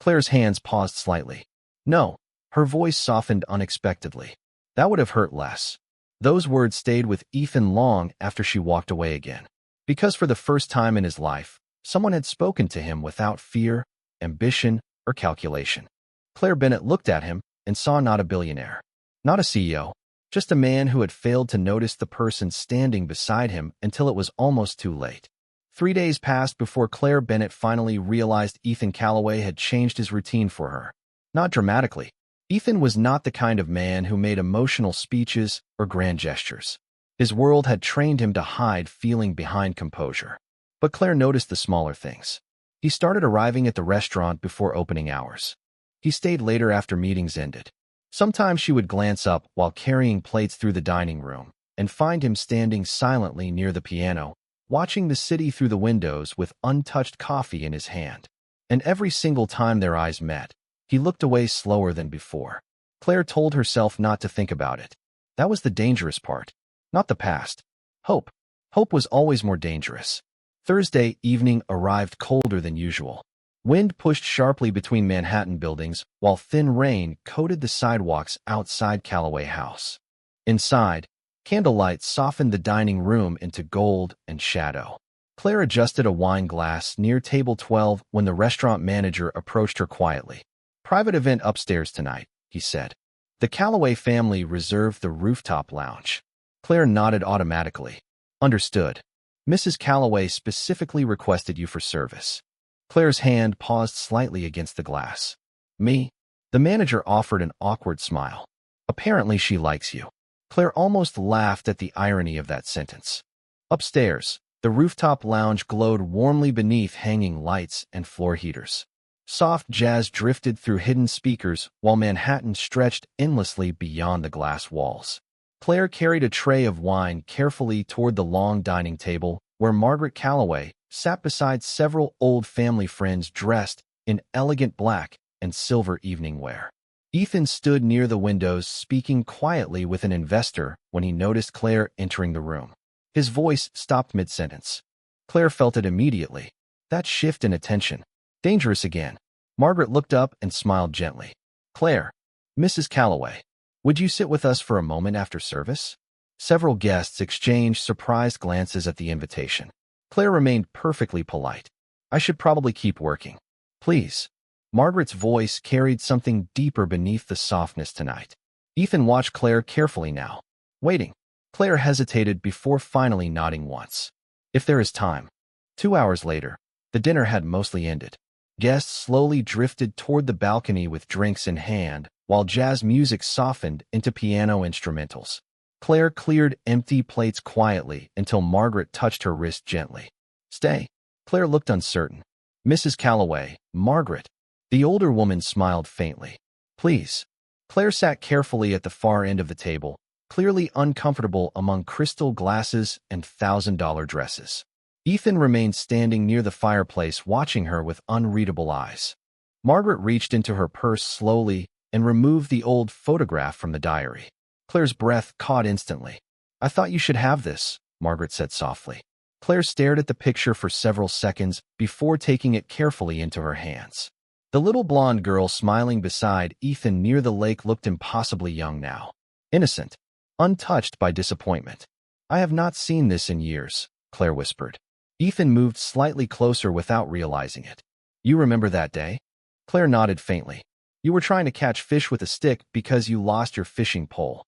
S1: Claire's hands paused slightly. "No." Her voice softened unexpectedly. "That would have hurt less." Those words stayed with Ethan long after she walked away again. Because for the first time in his life, someone had spoken to him without fear, ambition, or calculation. Claire Bennett looked at him and saw not a billionaire, not a CEO, just a man who had failed to notice the person standing beside him until it was almost too late. 3 days passed before Claire Bennett finally realized Ethan Calloway had changed his routine for her. Not dramatically. Ethan was not the kind of man who made emotional speeches or grand gestures. His world had trained him to hide feeling behind composure. But Claire noticed the smaller things. He started arriving at the restaurant before opening hours. He stayed later after meetings ended. Sometimes she would glance up while carrying plates through the dining room and find him standing silently near the piano, watching the city through the windows with untouched coffee in his hand. And every single time their eyes met, he looked away slower than before. Claire told herself not to think about it. That was the dangerous part, not the past. Hope. Hope was always more dangerous. Thursday evening arrived colder than usual. Wind pushed sharply between Manhattan buildings, while thin rain coated the sidewalks outside Callaway House. Inside, candlelight softened the dining room into gold and shadow. Claire adjusted a wine glass near table 12 when the restaurant manager approached her quietly. "Private event upstairs tonight," he said. "The Callaway family reserved the rooftop lounge." Claire nodded automatically. "Understood. Mrs. Callaway specifically requested you for service." Claire's hand paused slightly against the glass. "Me?" The manager offered an awkward smile. "Apparently she likes you." Claire almost laughed at the irony of that sentence. Upstairs, the rooftop lounge glowed warmly beneath hanging lights and floor heaters. Soft jazz drifted through hidden speakers while Manhattan stretched endlessly beyond the glass walls. Claire carried a tray of wine carefully toward the long dining table, where Margaret Callaway sat beside several old family friends dressed in elegant black and silver evening wear. Ethan stood near the windows speaking quietly with an investor when he noticed Claire entering the room. His voice stopped mid-sentence. Claire felt it immediately. That shift in attention. Dangerous again. Margaret looked up and smiled gently. "Claire, Mrs. Callaway, would you sit with us for a moment after service?" Several guests exchanged surprised glances at the invitation. Claire remained perfectly polite. "I should probably keep working. Please." Margaret's voice carried something deeper beneath the softness tonight. Ethan watched Claire carefully now. "Waiting." Claire hesitated before finally nodding once. "If there is time." 2 hours later, the dinner had mostly ended. Guests slowly drifted toward the balcony with drinks in hand, while jazz music softened into piano instrumentals. Claire cleared empty plates quietly until Margaret touched her wrist gently. "Stay." Claire looked uncertain. "Mrs. Callaway, Margaret." The older woman smiled faintly. "Please." Claire sat carefully at the far end of the table, clearly uncomfortable among crystal glasses and $1,000 dresses. Ethan remained standing near the fireplace watching her with unreadable eyes. Margaret reached into her purse slowly and removed the old photograph from the diary. Claire's breath caught instantly. "I thought you should have this," Margaret said softly. Claire stared at the picture for several seconds before taking it carefully into her hands. The little blonde girl smiling beside Ethan near the lake looked impossibly young now. Innocent, untouched by disappointment. "I have not seen this in years," Claire whispered. Ethan moved slightly closer without realizing it. "You remember that day?" Claire nodded faintly. "You were trying to catch fish with a stick because you lost your fishing pole."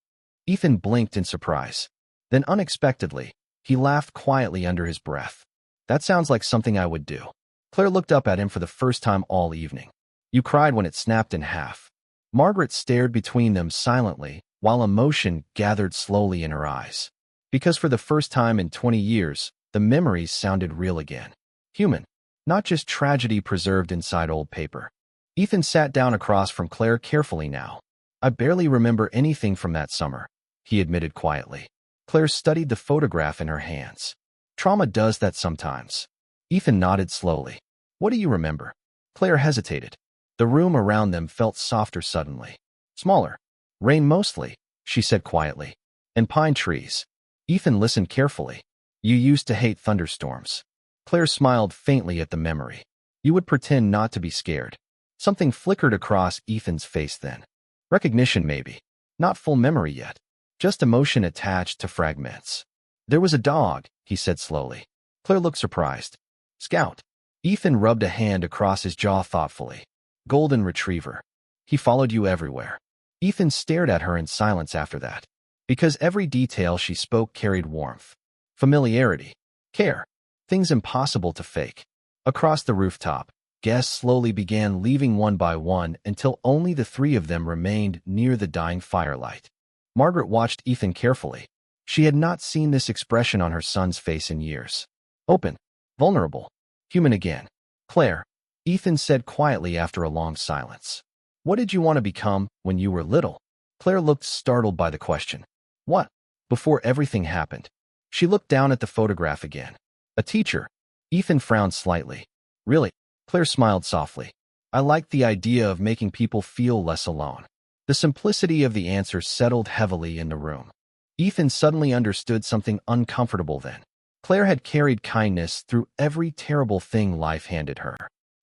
S1: Ethan blinked in surprise. Then unexpectedly, he laughed quietly under his breath. "That sounds like something I would do." Claire looked up at him for the first time all evening. "You cried when it snapped in half." Margaret stared between them silently, while emotion gathered slowly in her eyes. Because for the first time in 20 years, the memories sounded real again. Human, not just tragedy preserved inside old paper. Ethan sat down across from Claire carefully now. "I barely remember anything from that summer," he admitted quietly. Claire studied the photograph in her hands. "Trauma does that sometimes." Ethan nodded slowly. "What do you remember?" Claire hesitated. The room around them felt softer suddenly. "Smaller. Rain mostly," she said quietly. "And pine trees." Ethan listened carefully. "You used to hate thunderstorms." Claire smiled faintly at the memory. "You would pretend not to be scared." Something flickered across Ethan's face then. Recognition maybe. Not full memory yet. Just emotion attached to fragments. "There was a dog," he said slowly. Claire looked surprised. "Scout." Ethan rubbed a hand across his jaw thoughtfully. "Golden retriever. He followed you everywhere." Ethan stared at her in silence after that. Because every detail she spoke carried warmth. Familiarity. Care. Things impossible to fake. Across the rooftop, guests slowly began leaving one by one until only the three of them remained near the dying firelight. Margaret watched Ethan carefully. She had not seen this expression on her son's face in years. Open. Vulnerable. Human again. "Claire," Ethan said quietly after a long silence. "What did you want to become when you were little?" Claire looked startled by the question. "What?" Before everything happened. She looked down at the photograph again. "A teacher." Ethan frowned slightly. "Really?" Claire smiled softly. "I liked the idea of making people feel less alone." The simplicity of the answer settled heavily in the room. Ethan suddenly understood something uncomfortable then. Claire had carried kindness through every terrible thing life handed her,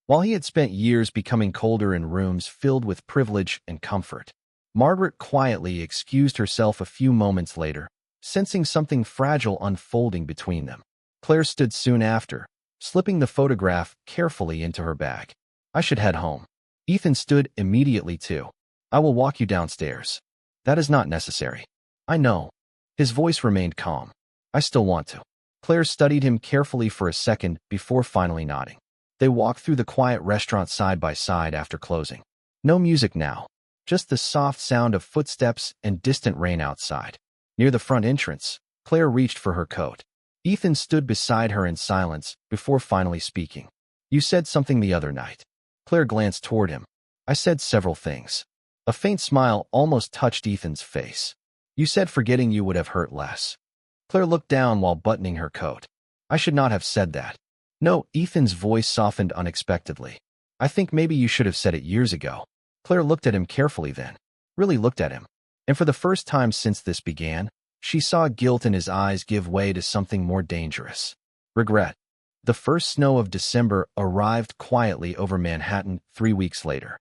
S1: while he had spent years becoming colder in rooms filled with privilege and comfort. Margaret quietly excused herself a few moments later, sensing something fragile unfolding between them. Claire stood soon after, slipping the photograph carefully into her bag. I should head home. Ethan stood immediately too. I will walk you downstairs. That is not necessary. I know. His voice remained calm. I still want to. Claire studied him carefully for a second before finally nodding. They walked through the quiet restaurant side by side after closing. No music now, just the soft sound of footsteps and distant rain outside. Near the front entrance, Claire reached for her coat. Ethan stood beside her in silence before finally speaking. You said something the other night. Claire glanced toward him. I said several things. A faint smile almost touched Ethan's face. You said forgetting you would have hurt less. Claire looked down while buttoning her coat. I should not have said that. No, Ethan's voice softened unexpectedly. I think maybe you should have said it years ago. Claire looked at him carefully then. Really looked at him. And for the first time since this began, she saw guilt in his eyes give way to something more dangerous. Regret. The first snow of December arrived quietly over Manhattan 3 weeks later.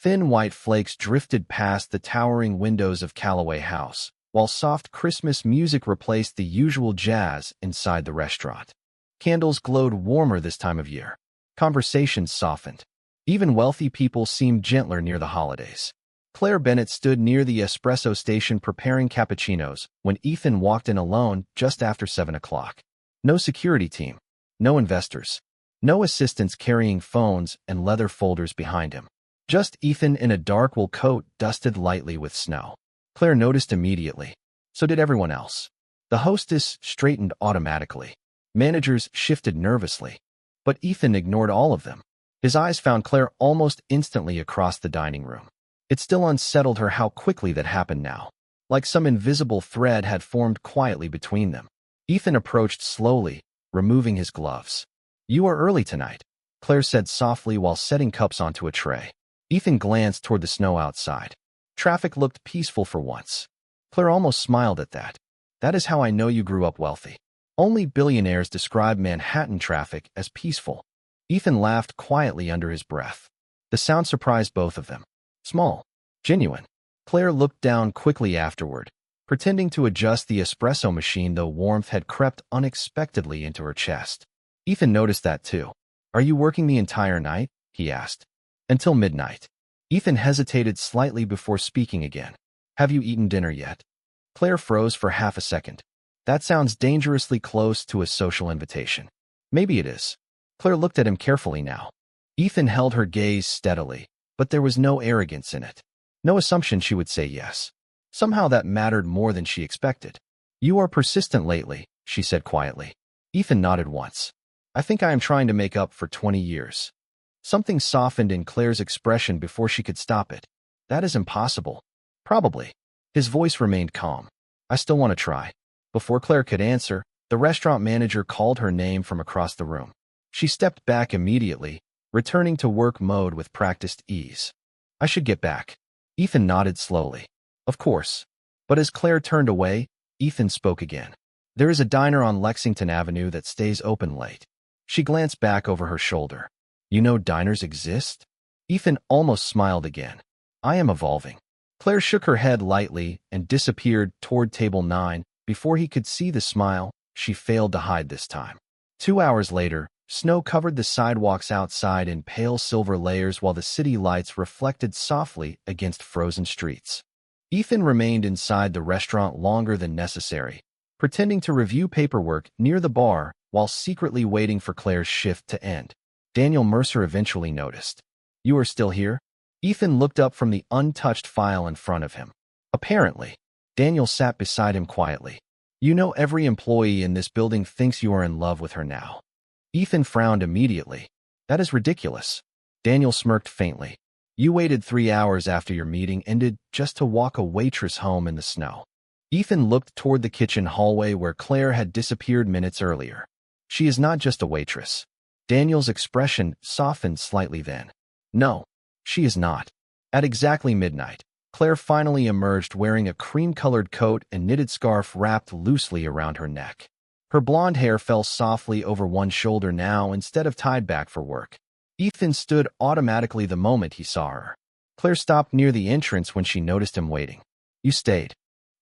S1: Thin white flakes drifted past the towering windows of Callaway House, while soft Christmas music replaced the usual jazz inside the restaurant. Candles glowed warmer this time of year. Conversations softened. Even wealthy people seemed gentler near the holidays. Claire Bennett stood near the espresso station preparing cappuccinos when Ethan walked in alone just after 7 o'clock. No security team. No investors. No assistants carrying phones and leather folders behind him. Just Ethan in a dark wool coat dusted lightly with snow. Claire noticed immediately. So did everyone else. The hostess straightened automatically. Managers shifted nervously. But Ethan ignored all of them. His eyes found Claire almost instantly across the dining room. It still unsettled her how quickly that happened now. Like some invisible thread had formed quietly between them. Ethan approached slowly, removing his gloves. You are early tonight, Claire said softly while setting cups onto a tray. Ethan glanced toward the snow outside. Traffic looked peaceful for once. Claire almost smiled at that. That is how I know you grew up wealthy. Only billionaires describe Manhattan traffic as peaceful. Ethan laughed quietly under his breath. The sound surprised both of them. Small. Genuine. Claire looked down quickly afterward, pretending to adjust the espresso machine though warmth had crept unexpectedly into her chest. Ethan noticed that too. Are you working the entire night? He asked. Until midnight. Ethan hesitated slightly before speaking again. Have you eaten dinner yet? Claire froze for half a second. That sounds dangerously close to a social invitation. Maybe it is. Claire looked at him carefully now. Ethan held her gaze steadily, but there was no arrogance in it. No assumption she would say yes. Somehow that mattered more than she expected. You are persistent lately, she said quietly. Ethan nodded once. I think I am trying to make up for 20 years. Something softened in Claire's expression before she could stop it. That is impossible. Probably. His voice remained calm. I still want to try. Before Claire could answer, the restaurant manager called her name from across the room. She stepped back immediately, returning to work mode with practiced ease. I should get back. Ethan nodded slowly. Of course. But as Claire turned away, Ethan spoke again. There is a diner on Lexington Avenue that stays open late. She glanced back over her shoulder. You know diners exist? Ethan almost smiled again. I am evolving. Claire shook her head lightly and disappeared toward table 9 before he could see the smile she failed to hide this time. 2 hours later, snow covered the sidewalks outside in pale silver layers while the city lights reflected softly against frozen streets. Ethan remained inside the restaurant longer than necessary, pretending to review paperwork near the bar while secretly waiting for Claire's shift to end. Daniel Mercer eventually noticed. You are still here? Ethan looked up from the untouched file in front of him. Apparently, Daniel sat beside him quietly. You know every employee in this building thinks you are in love with her now. Ethan frowned immediately. That is ridiculous. Daniel smirked faintly. You waited 3 hours after your meeting ended just to walk a waitress home in the snow. Ethan looked toward the kitchen hallway where Claire had disappeared minutes earlier. She is not just a waitress. Daniel's expression softened slightly then. No, she is not. At exactly midnight, Claire finally emerged wearing a cream-colored coat and knitted scarf wrapped loosely around her neck. Her blonde hair fell softly over one shoulder now instead of tied back for work. Ethan stood automatically the moment he saw her. Claire stopped near the entrance when she noticed him waiting. "You stayed."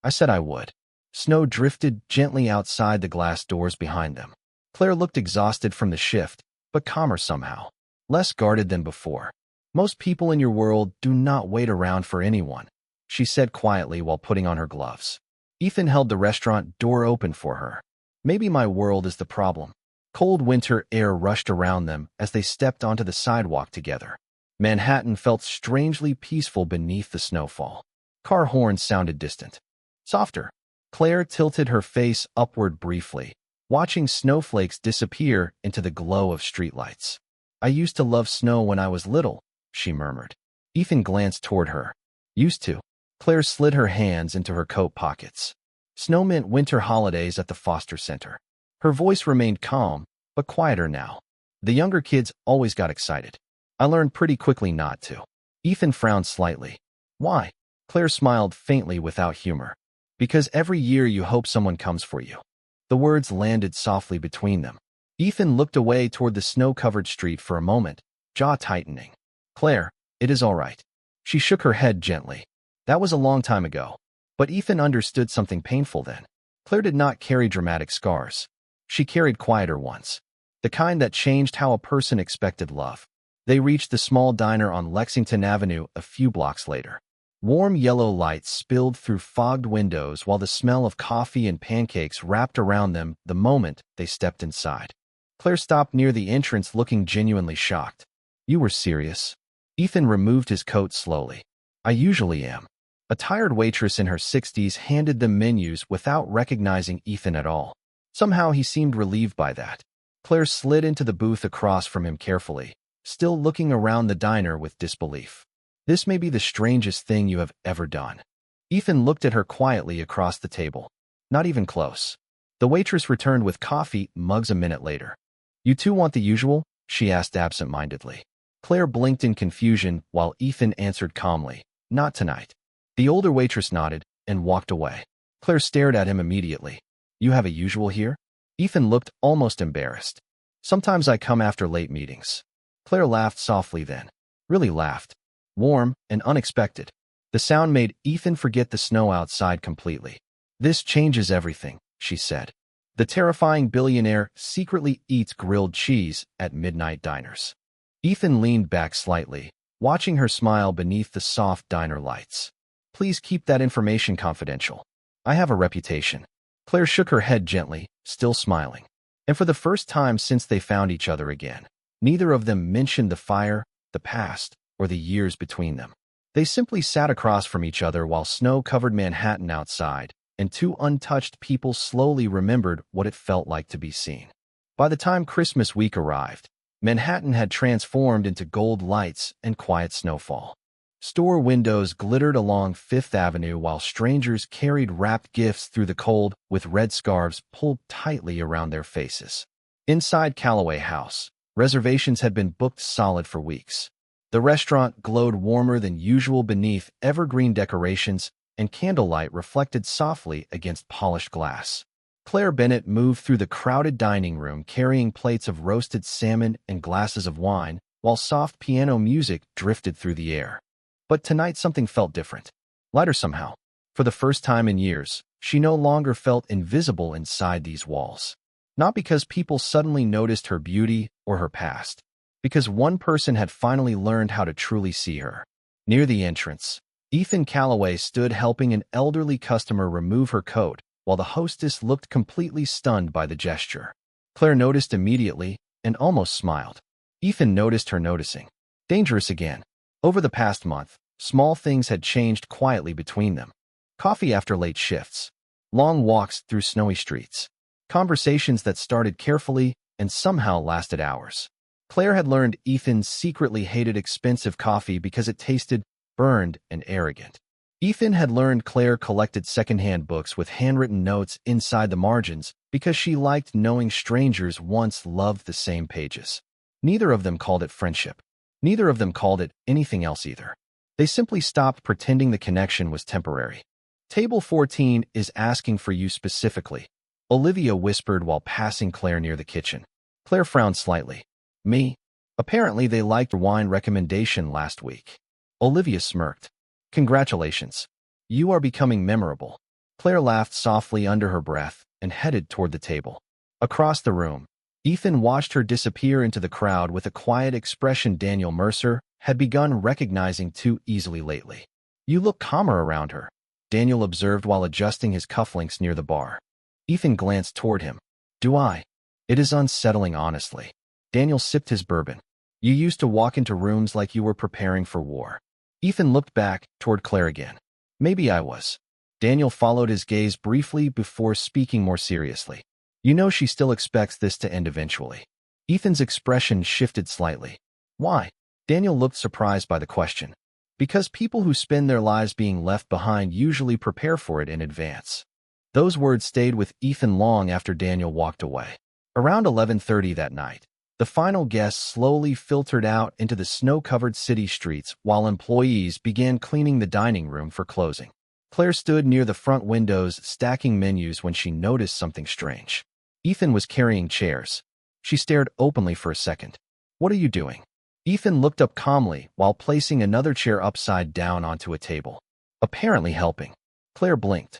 S1: "I said I would." Snow drifted gently outside the glass doors behind them. Claire looked exhausted from the shift, but calmer somehow. Less guarded than before. "Most people in your world do not wait around for anyone," she said quietly while putting on her gloves. Ethan held the restaurant door open for her. "Maybe my world is the problem." Cold winter air rushed around them as they stepped onto the sidewalk together. Manhattan felt strangely peaceful beneath the snowfall. Car horns sounded distant. Softer. Claire tilted her face upward briefly, watching snowflakes disappear into the glow of streetlights. "I used to love snow when I was little," she murmured. Ethan glanced toward her. "Used to?" Claire slid her hands into her coat pockets. Snow meant winter holidays at the Foster Center. Her voice remained calm, but quieter now. "The younger kids always got excited. I learned pretty quickly not to." Ethan frowned slightly. "Why?" Claire smiled faintly without humor. "Because every year you hope someone comes for you." The words landed softly between them. Ethan looked away toward the snow-covered street for a moment, jaw tightening. "Claire, it is all right." She shook her head gently. That was a long time ago. But Ethan understood something painful then. Claire did not carry dramatic scars. She carried quieter ones. The kind that changed how a person expected love. They reached the small diner on Lexington Avenue a few blocks later. Warm yellow lights spilled through fogged windows while the smell of coffee and pancakes wrapped around them the moment they stepped inside. Claire stopped near the entrance looking genuinely shocked. "You were serious?" Ethan removed his coat slowly. "I usually am." A tired waitress in her 60s handed them menus without recognizing Ethan at all. Somehow he seemed relieved by that. Claire slid into the booth across from him carefully, still looking around the diner with disbelief. "This may be the strangest thing you have ever done." Ethan looked at her quietly across the table. "Not even close." The waitress returned with coffee mugs a minute later. "You two want the usual?" she asked absent-mindedly. Claire blinked in confusion while Ethan answered calmly, "Not tonight." The older waitress nodded and walked away. Claire stared at him immediately. "You have a usual here?" Ethan looked almost embarrassed. "Sometimes I come after late meetings." Claire laughed softly then. Really laughed. Warm and unexpected. The sound made Ethan forget the snow outside completely. "This changes everything," she said. "The terrifying billionaire secretly eats grilled cheese at midnight diners." Ethan leaned back slightly, watching her smile beneath the soft diner lights. "Please keep that information confidential. I have a reputation." Claire shook her head gently, still smiling. And for the first time since they found each other again, neither of them mentioned the fire, the past, or the years between them. They simply sat across from each other while snow covered Manhattan outside, and two untouched people slowly remembered what it felt like to be seen. By the time Christmas week arrived, Manhattan had transformed into gold lights and quiet snowfall. Store windows glittered along Fifth Avenue while strangers carried wrapped gifts through the cold with red scarves pulled tightly around their faces. Inside Callaway House, reservations had been booked solid for weeks. The restaurant glowed warmer than usual beneath evergreen decorations, and candlelight reflected softly against polished glass. Claire Bennett moved through the crowded dining room carrying plates of roasted salmon and glasses of wine, while soft piano music drifted through the air. But tonight something felt different. Lighter somehow. For the first time in years, she no longer felt invisible inside these walls. Not because people suddenly noticed her beauty or her past. Because one person had finally learned how to truly see her. Near the entrance, Ethan Callaway stood helping an elderly customer remove her coat, while the hostess looked completely stunned by the gesture. Claire noticed immediately and almost smiled. Ethan noticed her noticing. Dangerous again. Over the past month, small things had changed quietly between them. Coffee after late shifts. Long walks through snowy streets. Conversations that started carefully and somehow lasted hours. Claire had learned Ethan secretly hated expensive coffee because it tasted burned and arrogant. Ethan had learned Claire collected secondhand books with handwritten notes inside the margins because she liked knowing strangers once loved the same pages. Neither of them called it friendship. Neither of them called it anything else either. They simply stopped pretending the connection was temporary. Table 14 is asking for you specifically, Olivia whispered while passing Claire near the kitchen. Claire frowned slightly. Me? Apparently they liked your wine recommendation last week. Olivia smirked. Congratulations. You are becoming memorable. Claire laughed softly under her breath and headed toward the table. Across the room, Ethan watched her disappear into the crowd with a quiet expression Daniel Mercer had begun recognizing too easily lately. You look calmer around her, Daniel observed while adjusting his cufflinks near the bar. Ethan glanced toward him. Do I? It is unsettling, honestly. Daniel sipped his bourbon. You used to walk into rooms like you were preparing for war. Ethan looked back toward Claire again. Maybe I was. Daniel followed his gaze briefly before speaking more seriously. You know she still expects this to end eventually. Ethan's expression shifted slightly. Why? Daniel looked surprised by the question. Because people who spend their lives being left behind usually prepare for it in advance. Those words stayed with Ethan long after Daniel walked away. Around 11:30 that night, the final guests slowly filtered out into the snow-covered city streets while employees began cleaning the dining room for closing. Claire stood near the front windows stacking menus when she noticed something strange. Ethan was carrying chairs. She stared openly for a second. What are you doing? Ethan looked up calmly while placing another chair upside down onto a table. Apparently helping. Claire blinked.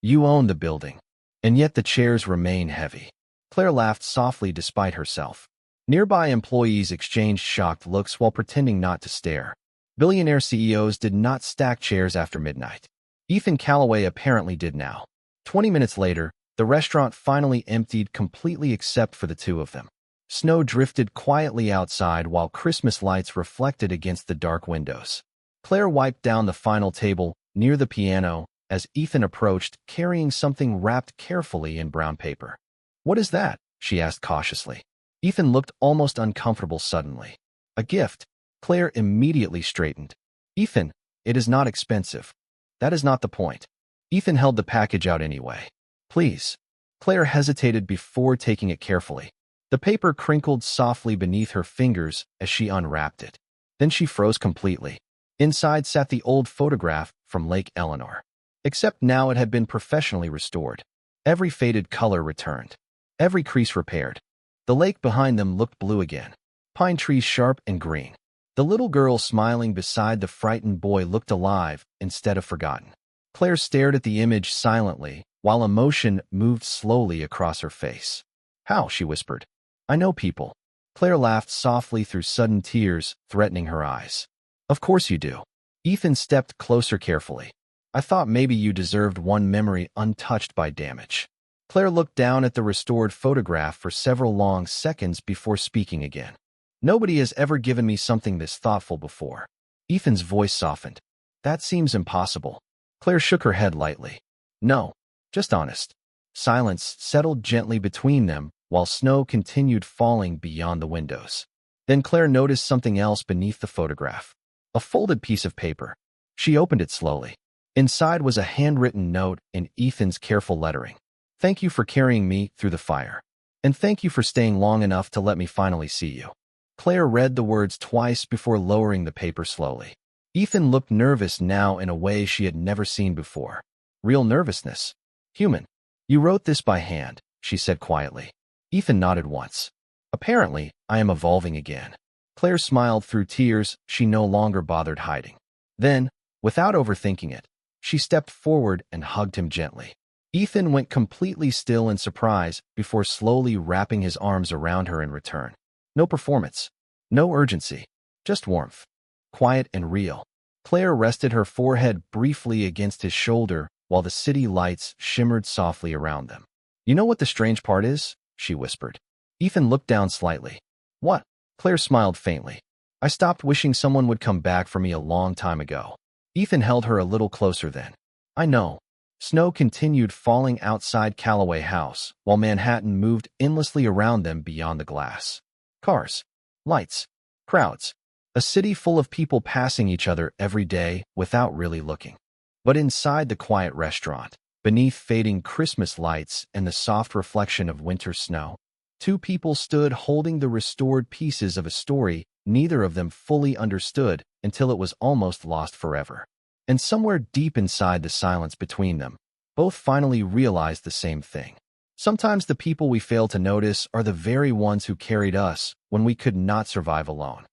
S1: You own the building. And yet the chairs remain heavy. Claire laughed softly despite herself. Nearby employees exchanged shocked looks while pretending not to stare. Billionaire CEOs did not stack chairs after midnight. Ethan Calloway apparently did now. 20 minutes later, the restaurant finally emptied completely except for the two of them. Snow drifted quietly outside while Christmas lights reflected against the dark windows. Claire wiped down the final table near the piano as Ethan approached, carrying something wrapped carefully in brown paper. What is that? She asked cautiously. Ethan looked almost uncomfortable suddenly. A gift. Claire immediately straightened. Ethan, it is not expensive. That is not the point. Ethan held the package out anyway. Please. Claire hesitated before taking it carefully. The paper crinkled softly beneath her fingers as she unwrapped it. Then she froze completely. Inside sat the old photograph from Lake Eleanor. Except now it had been professionally restored. Every faded color returned. Every crease repaired. The lake behind them looked blue again. Pine trees sharp and green. The little girl smiling beside the frightened boy looked alive instead of forgotten. Claire stared at the image silently, while emotion moved slowly across her face. How? She whispered. I know people. Claire laughed softly through sudden tears, threatening her eyes. Of course you do. Ethan stepped closer carefully. I thought maybe you deserved one memory untouched by damage. Claire looked down at the restored photograph for several long seconds before speaking again. Nobody has ever given me something this thoughtful before. Ethan's voice softened. That seems impossible. Claire shook her head lightly. No, just honest. Silence settled gently between them while snow continued falling beyond the windows. Then Claire noticed something else beneath the photograph. A folded piece of paper. She opened it slowly. Inside was a handwritten note in Ethan's careful lettering. Thank you for carrying me through the fire. And thank you for staying long enough to let me finally see you. Claire read the words twice before lowering the paper slowly. Ethan looked nervous now in a way she had never seen before. Real nervousness. Human. You wrote this by hand, she said quietly. Ethan nodded once. Apparently, I am evolving again. Claire smiled through tears she no longer bothered hiding. Then, without overthinking it, she stepped forward and hugged him gently. Ethan went completely still in surprise before slowly wrapping his arms around her in return. No performance. No urgency. Just warmth. Quiet and real. Claire rested her forehead briefly against his shoulder while the city lights shimmered softly around them. You know what the strange part is? She whispered. Ethan looked down slightly. What? Claire smiled faintly. I stopped wishing someone would come back for me a long time ago. Ethan held her a little closer then. I know. Snow continued falling outside Calloway House, while Manhattan moved endlessly around them beyond the glass. Cars. Lights. Crowds. A city full of people passing each other every day without really looking. But inside the quiet restaurant, beneath fading Christmas lights and the soft reflection of winter snow, two people stood holding the restored pieces of a story neither of them fully understood until it was almost lost forever. And somewhere deep inside the silence between them, both finally realized the same thing. Sometimes the people we fail to notice are the very ones who carried us when we could not survive alone.